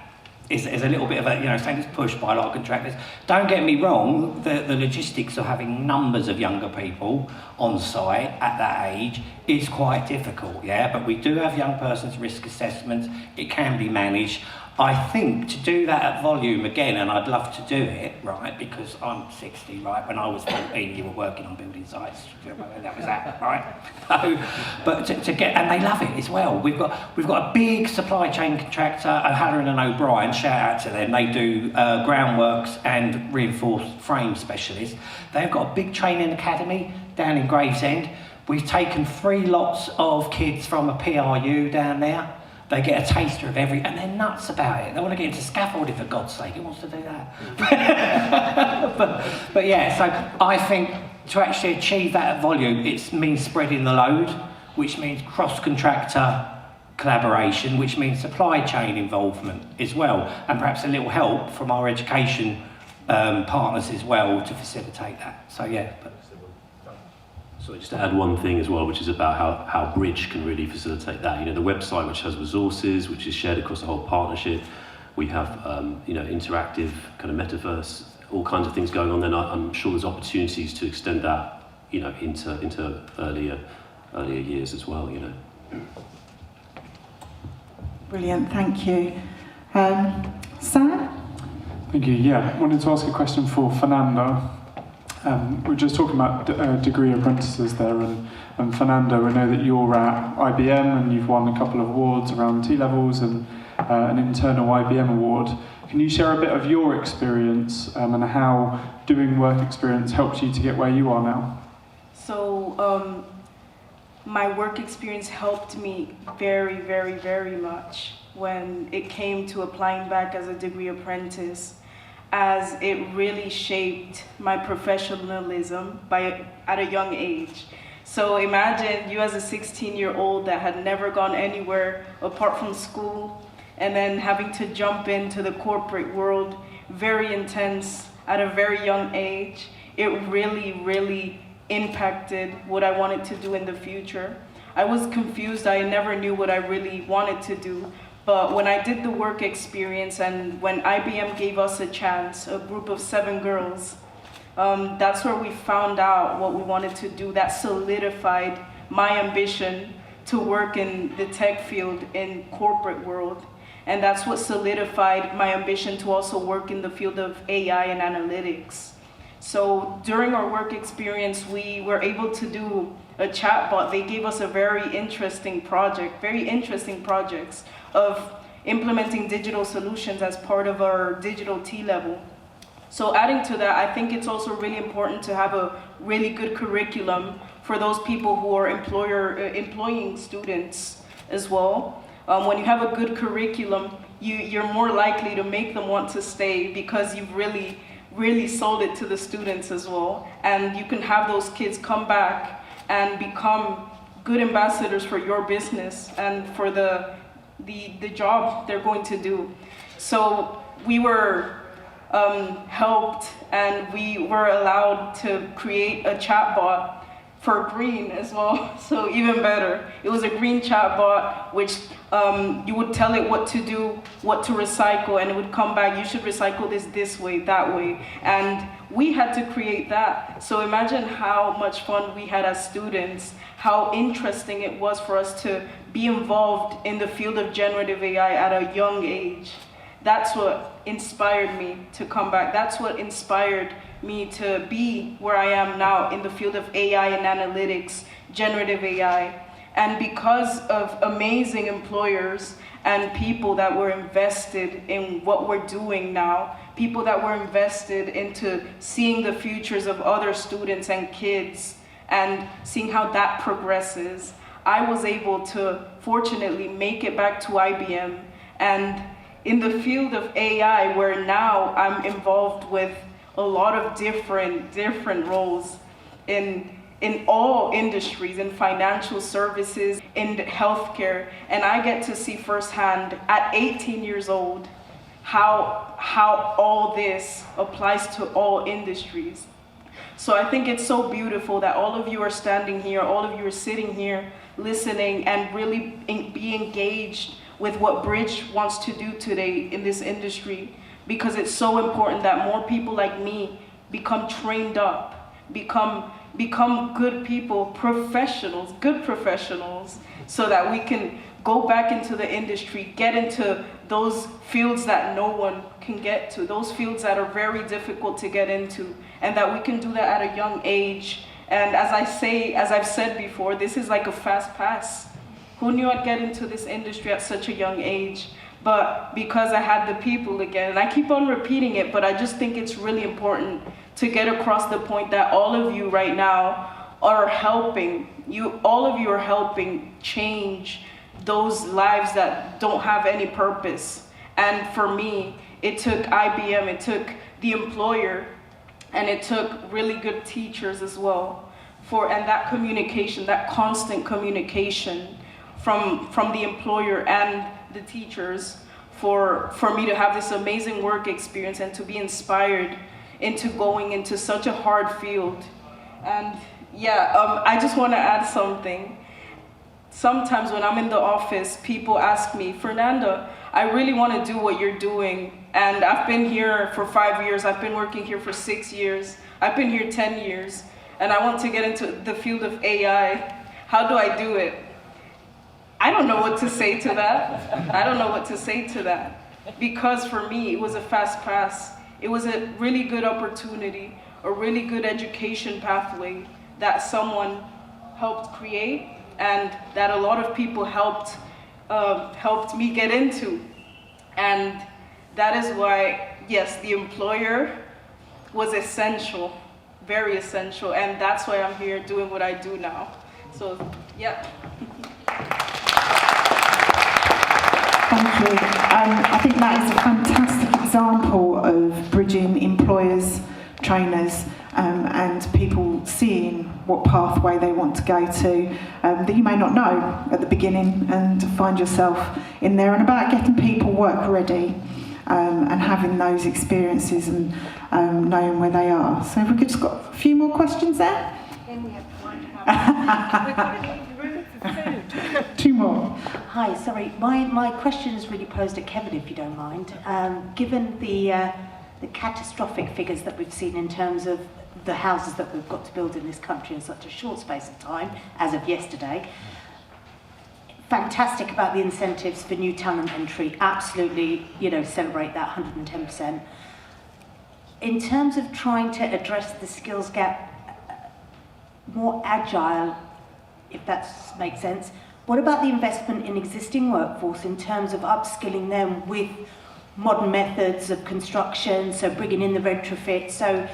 is a little bit of a, saying it's pushed by a lot of contractors. Don't get me wrong, the logistics of having numbers of younger people on site at that age is quite difficult, yeah? But we do have young persons risk assessments, it can be managed. I think to do that at volume again, and I'd love to do it, right, because I'm 60, right, when I was 14 you were working on building sites, that was that, right? So, but to get, and they love it as well. We've got a big supply chain contractor, O'Halloran and O'Brien, shout out to them, they do groundworks and reinforced frame specialists. They've got a big training academy down in Gravesend. We've taken 3 lots of kids from a PRU down there. They get a taster of and they're nuts about it. They want to get into scaffolding, for God's sake. Who wants to do that? but yeah, so I think to actually achieve that at volume, it means spreading the load, which means cross-contractor collaboration, which means supply chain involvement as well, and perhaps a little help from our education partners as well to facilitate that. So yeah. So just to add one thing as well, which is about how Bridge can really facilitate that. The website which has resources, which is shared across the whole partnership. We have, interactive kind of metaverse, all kinds of things going on. Then I'm sure there's opportunities to extend that, into earlier years as well. Brilliant, thank you. Sam? Thank you. Yeah, I wanted to ask a question for Fernando. We're just talking about degree apprentices there, and Fernando, I know that you're at IBM and you've won a couple of awards around T-levels and an internal IBM award. Can you share a bit of your experience and how doing work experience helped you to get where you are now? So my work experience helped me very, very, very much when it came to applying back as a degree apprentice, as it really shaped my professionalism at a young age. So imagine you as a 16-year-old that had never gone anywhere apart from school, and then having to jump into the corporate world, very intense at a very young age. It really, really impacted what I wanted to do in the future. I was confused, I never knew what I really wanted to do. But when I did the work experience and when IBM gave us a chance, a group of 7 girls, that's where we found out what we wanted to do. That solidified my ambition to work in the tech field in corporate world. And that's what solidified my ambition to also work in the field of AI and analytics. So during our work experience, we were able to do a chatbot. They gave us a very interesting projects of implementing digital solutions as part of our digital T-level. So adding to that, I think it's also really important to have a really good curriculum for those people who are employing students as well. When you have a good curriculum, you're more likely to make them want to stay because you've really sold it to the students as well. And you can have those kids come back and become good ambassadors for your business and for the job they're going to do. So we were helped and we were allowed to create a chatbot for green as well, so even better. It was a green chatbot which you would tell it what to do, what to recycle, and it would come back, you should recycle this way, that way. And we had to create that. So imagine how much fun we had as students, how interesting it was for us to be involved in the field of generative AI at a young age. That's what inspired me to come back. That's what inspired me to be where I am now in the field of AI and analytics, generative AI. And because of amazing employers and people that were invested in what we're doing now, people that were invested into seeing the futures of other students and kids and seeing how that progresses, I was able to fortunately make it back to IBM. And in the field of AI, where now I'm involved with a lot of different roles in all industries, in financial services, in healthcare, and I get to see firsthand at 18 years old how all this applies to all industries. So I think it's so beautiful that all of you are standing here, all of you are sitting here listening and really be engaged with what Bridge wants to do today in this industry, because it's so important that more people like me become trained up, become good people, professionals, good professionals, so that we can go back into the industry, get into those fields that no one can get to, those fields that are very difficult to get into, and that we can do that at a young age. And as I've said before, this is like a fast pass. Who knew I'd get into this industry at such a young age? But because I had the people again, and I keep on repeating it, but I just think it's really important to get across the point that all of you right now are helping. All of you are helping change those lives that don't have any purpose. And for me, it took IBM, it took the employer, and it took really good teachers as well. And that communication, that constant communication from the employer and the teachers for me to have this amazing work experience and to be inspired into going into such a hard field. And yeah, I just want to add something. Sometimes when I'm in the office, people ask me, Fernanda, I really want to do what you're doing. And I've been here for 5 years. I've been working here for 6 years. I've been here 10 years. And I want to get into the field of AI. How do I do it? I don't know what to say to that. I don't know what to say to that. Because for me, it was a fast pass. It was a really good opportunity, a really good education pathway that someone helped create, and that a lot of people helped me get into. And that is why, yes, the employer was essential, very essential, and that's why I'm here doing what I do now. So, yeah. Thank you. I think that is a fantastic example of bridging employers, trainers, and people seeing what pathway they want to go to that you may not know at the beginning, and find yourself in there, and about getting people work ready and having those experiences and knowing where they are. So if we could just got a few more questions there. Then we have time to have we've got to leave room for food. 2 more. Hi, sorry, my question is really posed at Kevin, if you don't mind. Given the catastrophic figures that we've seen in terms of the houses that we've got to build in this country in such a short space of time, as of yesterday, fantastic about the incentives for new talent entry, absolutely, celebrate that 110%. In terms of trying to address the skills gap, more agile, if that makes sense, what about the investment in existing workforce in terms of upskilling them with modern methods of construction, so bringing in the retrofit? So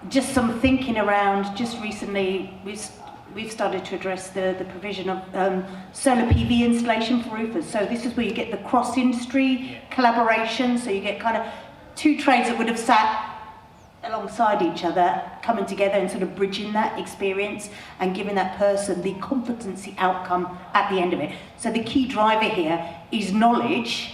just some thinking around, just recently we've started to address the provision of solar PV installation for roofers. So this is where you get the cross-industry collaboration, so you get kind of 2 trades that would have sat alongside each other, coming together and sort of bridging that experience and giving that person the competency outcome at the end of it. So the key driver here is knowledge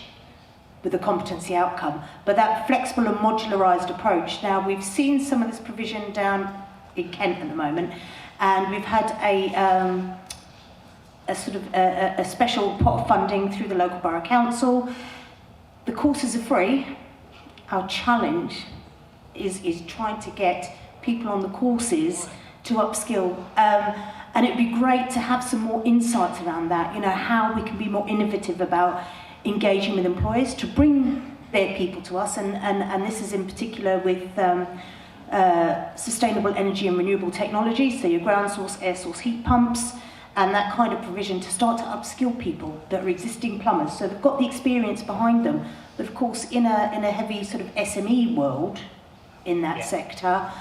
with a competency outcome, but that flexible and modularised approach. Now, we've seen some of this provision down in Kent at the moment, and we've had a special pot of funding through the local borough council. The courses are free. Our challenge is trying to get people on the courses to upskill, and it'd be great to have some more insights around that, how we can be more innovative about engaging with employers to bring their people to us, and this is in particular with sustainable energy and renewable technology, so your ground source, air source heat pumps, and that kind of provision to start to upskill people that are existing plumbers. So they've got the experience behind them, but of course in a heavy sort of SME world in that sector,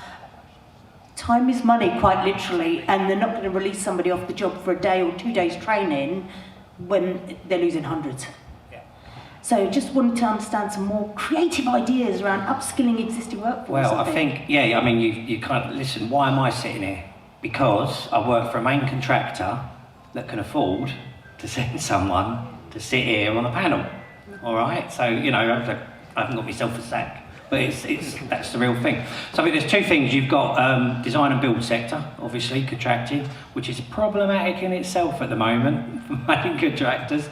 time is money, quite literally, and they're not going to release somebody off the job for a day or 2 days training when they're losing hundreds. So just wanted to understand some more creative ideas around upskilling existing workforce. Well, I think, you kind of, listen, why am I sitting here? Because I work for a main contractor that can afford to send someone to sit here on a panel, all right? So, I haven't got myself a sack, but that's the real thing. So I think there's 2 things. You've got design and build sector, obviously, contracting, which is problematic in itself at the moment for main contractors.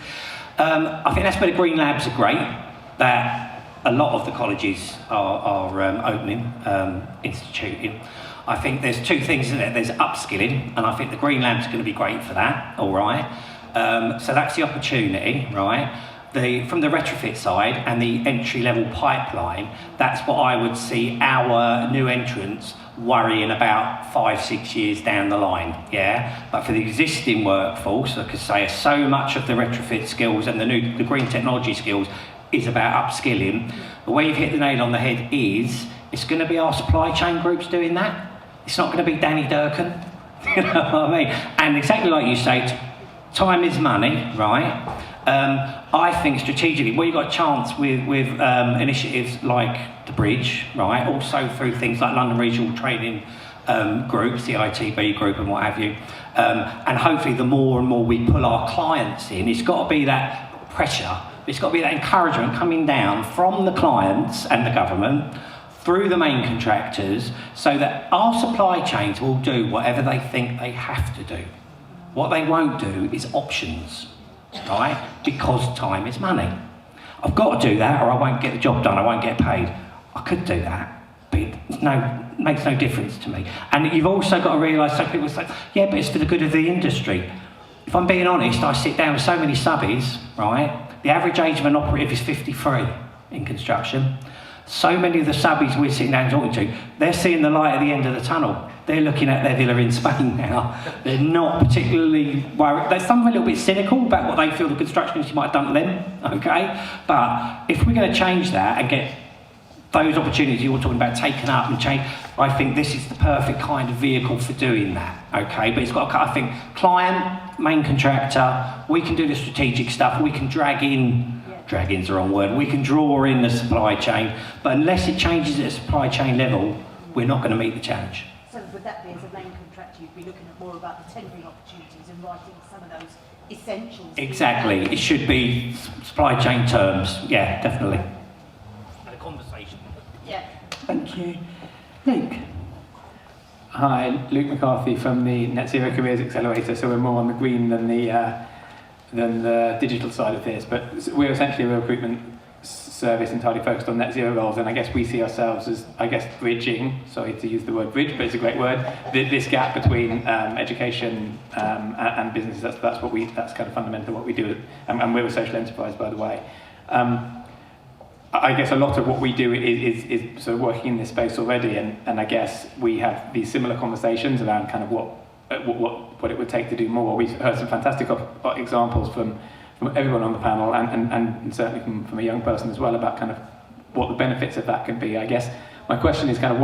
I think that's where the Green Labs are great. That a lot of the colleges are opening, instituting. I think there's two things in it. There's upskilling, and I think the Green Lab's going to be great for that. All right. So that's the opportunity, right? From the retrofit side and the entry-level pipeline, that's what I would see our new entrants worrying about 5-6 years down the line, yeah? But for the existing workforce, like I say, so much of the retrofit skills and the green technology skills is about upskilling. The way you've hit the nail on the head is, it's going to be our supply chain groups doing that. It's not going to be Danny Durkin, you know what I mean? And exactly like you say, time is money, right? I think strategically, well, you've got a chance with initiatives like the Bridge, right? Also through things like London Regional Training Groups, the ITB group and what have you. And hopefully the more and more we pull our clients in, it's got to be that pressure, it's got to be that encouragement coming down from the clients and the government through the main contractors so that our supply chains will do whatever they think they have to do. What they won't do is options. Right? Because time is money. I've got to do that or I won't get the job done, I won't get paid. I could do that, but it makes no difference to me. And you've also got to realise, some people say, yeah, but it's for the good of the industry. If I'm being honest, I sit down with so many subbies, right? The average age of an operative is 53 in construction. So many of the subbies we're sitting down talking to, they're seeing the light at the end of the tunnel. They're looking at their villa in Spain now. They're not particularly worried. There's some a little bit cynical about what they feel the construction industry might have done to them, okay? But if we're going to change that and get those opportunities you're talking about taken up and change, I think this is the perfect kind of vehicle for doing that, okay? But it's got, I think, client, main contractor, we can do the strategic stuff, we can drag in's the wrong word, we can draw in the supply chain, but unless it changes at a supply chain level, we're not going to meet the challenge. So would that be, as a main contractor, you'd be looking at more about the tendering opportunities and writing some of those essentials? Exactly. It should be supply chain terms. Yeah, definitely. And a conversation. Yeah. Thank you. Luke. Hi, Luke McCarthy from the Net Zero Careers Accelerator. So we're more on the green than the digital side of this, but we're essentially a recruitment service entirely focused on net zero roles, and I guess we see ourselves as, I guess, bridging, sorry to use the word bridge, but it's a great word, this gap between education and businesses. That's kind of fundamental what we do, and we're a social enterprise, by the way. I guess a lot of what we do is sort of working in this space already, and I guess we have these similar conversations around kind of what it would take to do more. We've heard some fantastic examples from everyone on the panel, and certainly from a young person as well, about kind of what the benefits of that could be. I guess my question is kind of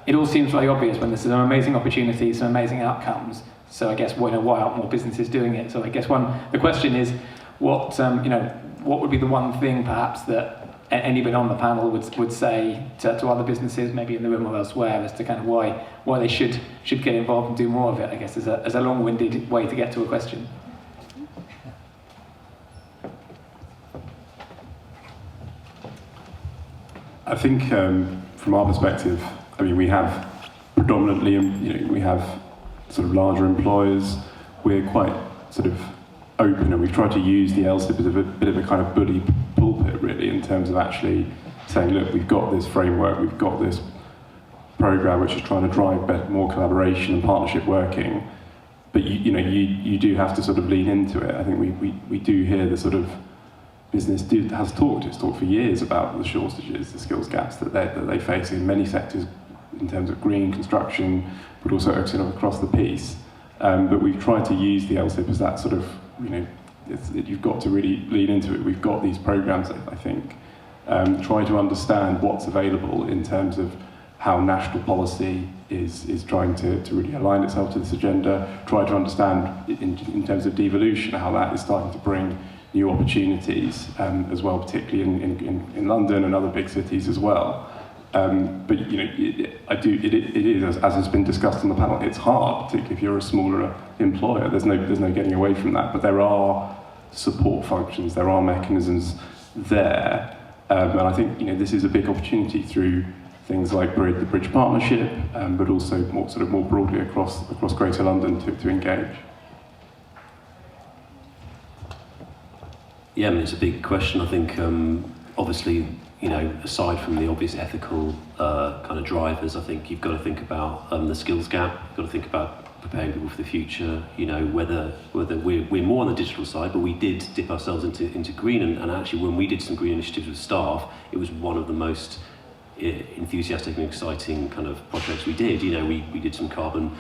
it all seems very obvious when there's some amazing opportunities, some amazing outcomes. So I guess why aren't more businesses doing it? So I guess the question is, what would be the one thing perhaps that anybody on the panel would say to other businesses, maybe in the room or elsewhere, as to kind of why they should get involved and do more of it, I guess, as a long-winded way to get to a question. I think from our perspective, I mean, we have predominantly, we have sort of larger employers. We're quite sort of open, and we've tried to use the LSIP as a bit of a kind of bully pulpit, really, in terms of actually saying, look, we've got this framework, we've got this program which is trying to drive more collaboration and partnership working, but you do have to sort of lean into it. I think we do hear the sort of business has talked for years about the shortages, the skills gaps that they face in many sectors in terms of green construction, but also across the piece. But we've tried to use the LSIP as that sort of, you've got to really lean into it. We've got these programs, I think, try to understand what's available in terms of how national policy is trying to really align itself to this agenda, try to understand in terms of devolution how that is starting to bring new opportunities as well, particularly in London and other big cities as well. But it is, as has been discussed on the panel, it's hard, particularly if you're a smaller employer. There's no getting away from that. But there are support functions, there are mechanisms there, and I think this is a big opportunity through things like the Bridge Partnership, but also more broadly across Greater London to engage. Yeah, I mean, it's a big question. I think, obviously, you know, aside from the obvious ethical kind of drivers, I think you've got to think about the skills gap. You've got to think about preparing people for the future. You know, whether we're more on the digital side, but we did dip ourselves into green. And actually, when we did some green initiatives with staff, it was one of the most enthusiastic and exciting kind of projects we did. You know, we did some carbon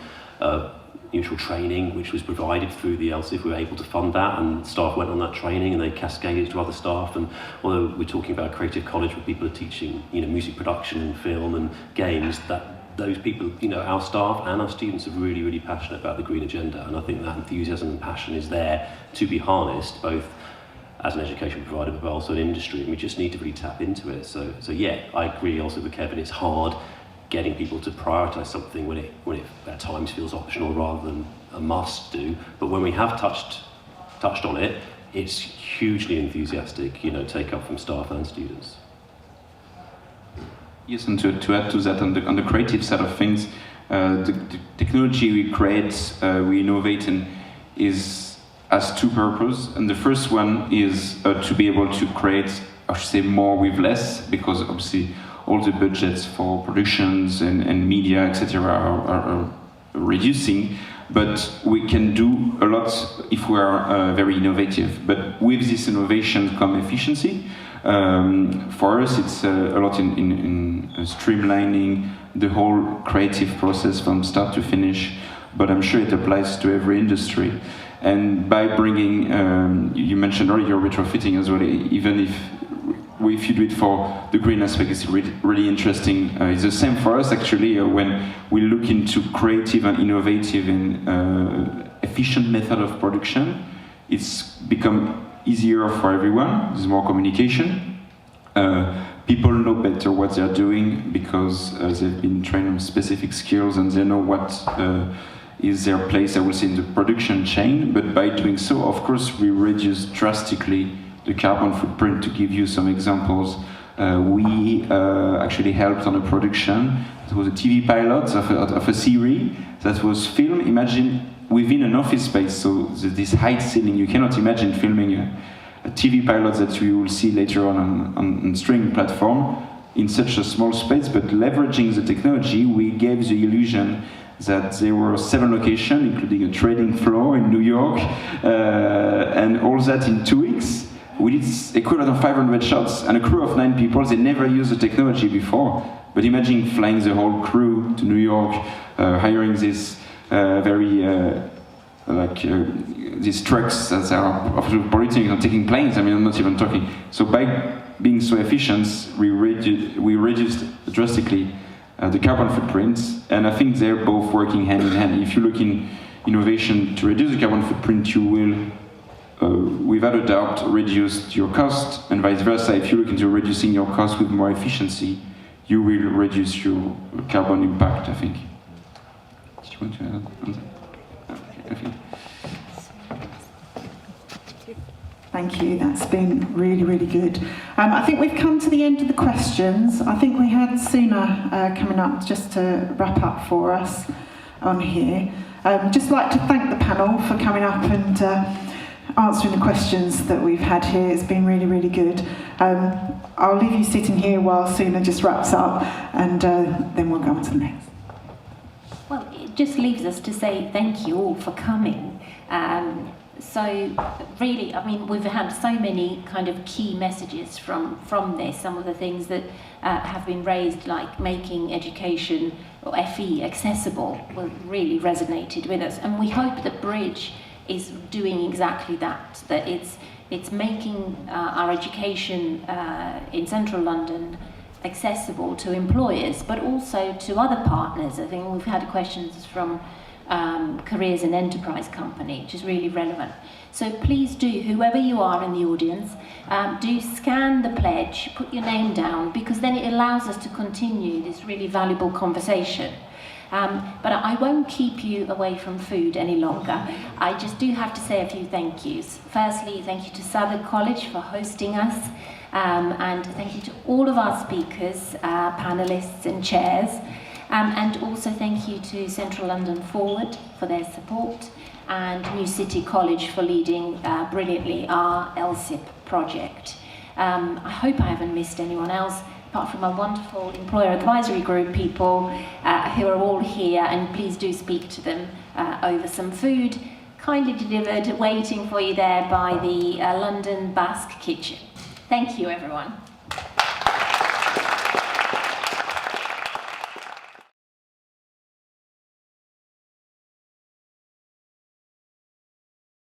neutral training, which was provided through the LSIF. We were able to fund that, and staff went on that training and they cascaded to other staff. And although we're talking about a creative college where people are teaching, you know, music production and film and games, that those people, you know, our staff and our students are really, really passionate about the green agenda. And I think that enthusiasm and passion is there to be harnessed, both as an education provider, but also an industry, and we just need to really tap into it. So yeah, I agree also with Kevin, it's hard getting people to prioritise something when it at times feels optional rather than a must do. But when we have touched on it, it's hugely enthusiastic, you know, take up from staff and students. Yes, and to add to that, on the creative side of things, the technology we create, we innovate in, has two purposes. And the first one is to be able to create, I should say, more with less, because obviously all the budgets for productions and media, etc., are reducing. But we can do a lot if we are very innovative. But with this innovation comes efficiency. For us, it's a lot in streamlining the whole creative process from start to finish. But I'm sure it applies to every industry. And by bringing, you mentioned earlier retrofitting as well, even if you do it for the green aspect, it's really interesting. It's the same for us actually when we look into creative and innovative and efficient method of production. It's become easier for everyone. There's more communication. People know better what they're doing because they've been trained on specific skills and they know what is their place, I will say, in the production chain. But by doing so, of course, we reduce drastically the carbon footprint. To give you some examples, we actually helped on a production. It was a TV pilot of a series that was filmed, imagine, within an office space. So this height ceiling, you cannot imagine filming a TV pilot that you will see later on streaming platform in such a small space. But leveraging the technology, we gave the illusion that there were 7 locations, including a trading floor in New York, and all that in 2 weeks. We did equivalent of 500 shots, and a crew of 9 people. They never used the technology before. But imagine flying the whole crew to New York, hiring this these trucks that are polluting and taking planes. I mean, I'm not even talking. So by being so efficient, we reduced drastically the carbon footprint, and I think they're both working hand in hand. If you look in innovation to reduce the carbon footprint, you will, without a doubt, reduce your cost, and vice versa. If you look into reducing your cost with more efficiency, you will reduce your carbon impact, I think. Do you want to add on that? Okay. Thank you, that's been really, really good. I think we've come to the end of the questions. I think we had Suna coming up just to wrap up for us on here. Just like to thank the panel for coming up and answering the questions that we've had here. It's been really, really good. I'll leave you sitting here while Suna just wraps up, and then we'll go on to the next. Well, it just leaves us to say thank you all for coming. So really, I mean, we've had so many kind of key messages from this. Some of the things that have been raised, like making education or FE accessible, really resonated with us. And we hope that Bridge is doing exactly that, that it's making our education in central London accessible to employers, but also to other partners. I think we've had questions from Careers and Enterprise Company, which is really relevant. So please do, whoever you are in the audience, do scan the pledge, put your name down, because then it allows us to continue this really valuable conversation. But I won't keep you away from food any longer. I just do have to say a few thank yous. Firstly, thank you to Southwark College for hosting us, and thank you to all of our speakers, panellists and chairs. And also thank you to Central London Forward for their support, and New City College for leading brilliantly our LSIP project. I hope I haven't missed anyone else, apart from our wonderful employer advisory group people who are all here, and please do speak to them over some food, kindly delivered, waiting for you there by the London Basque Kitchen. Thank you, everyone.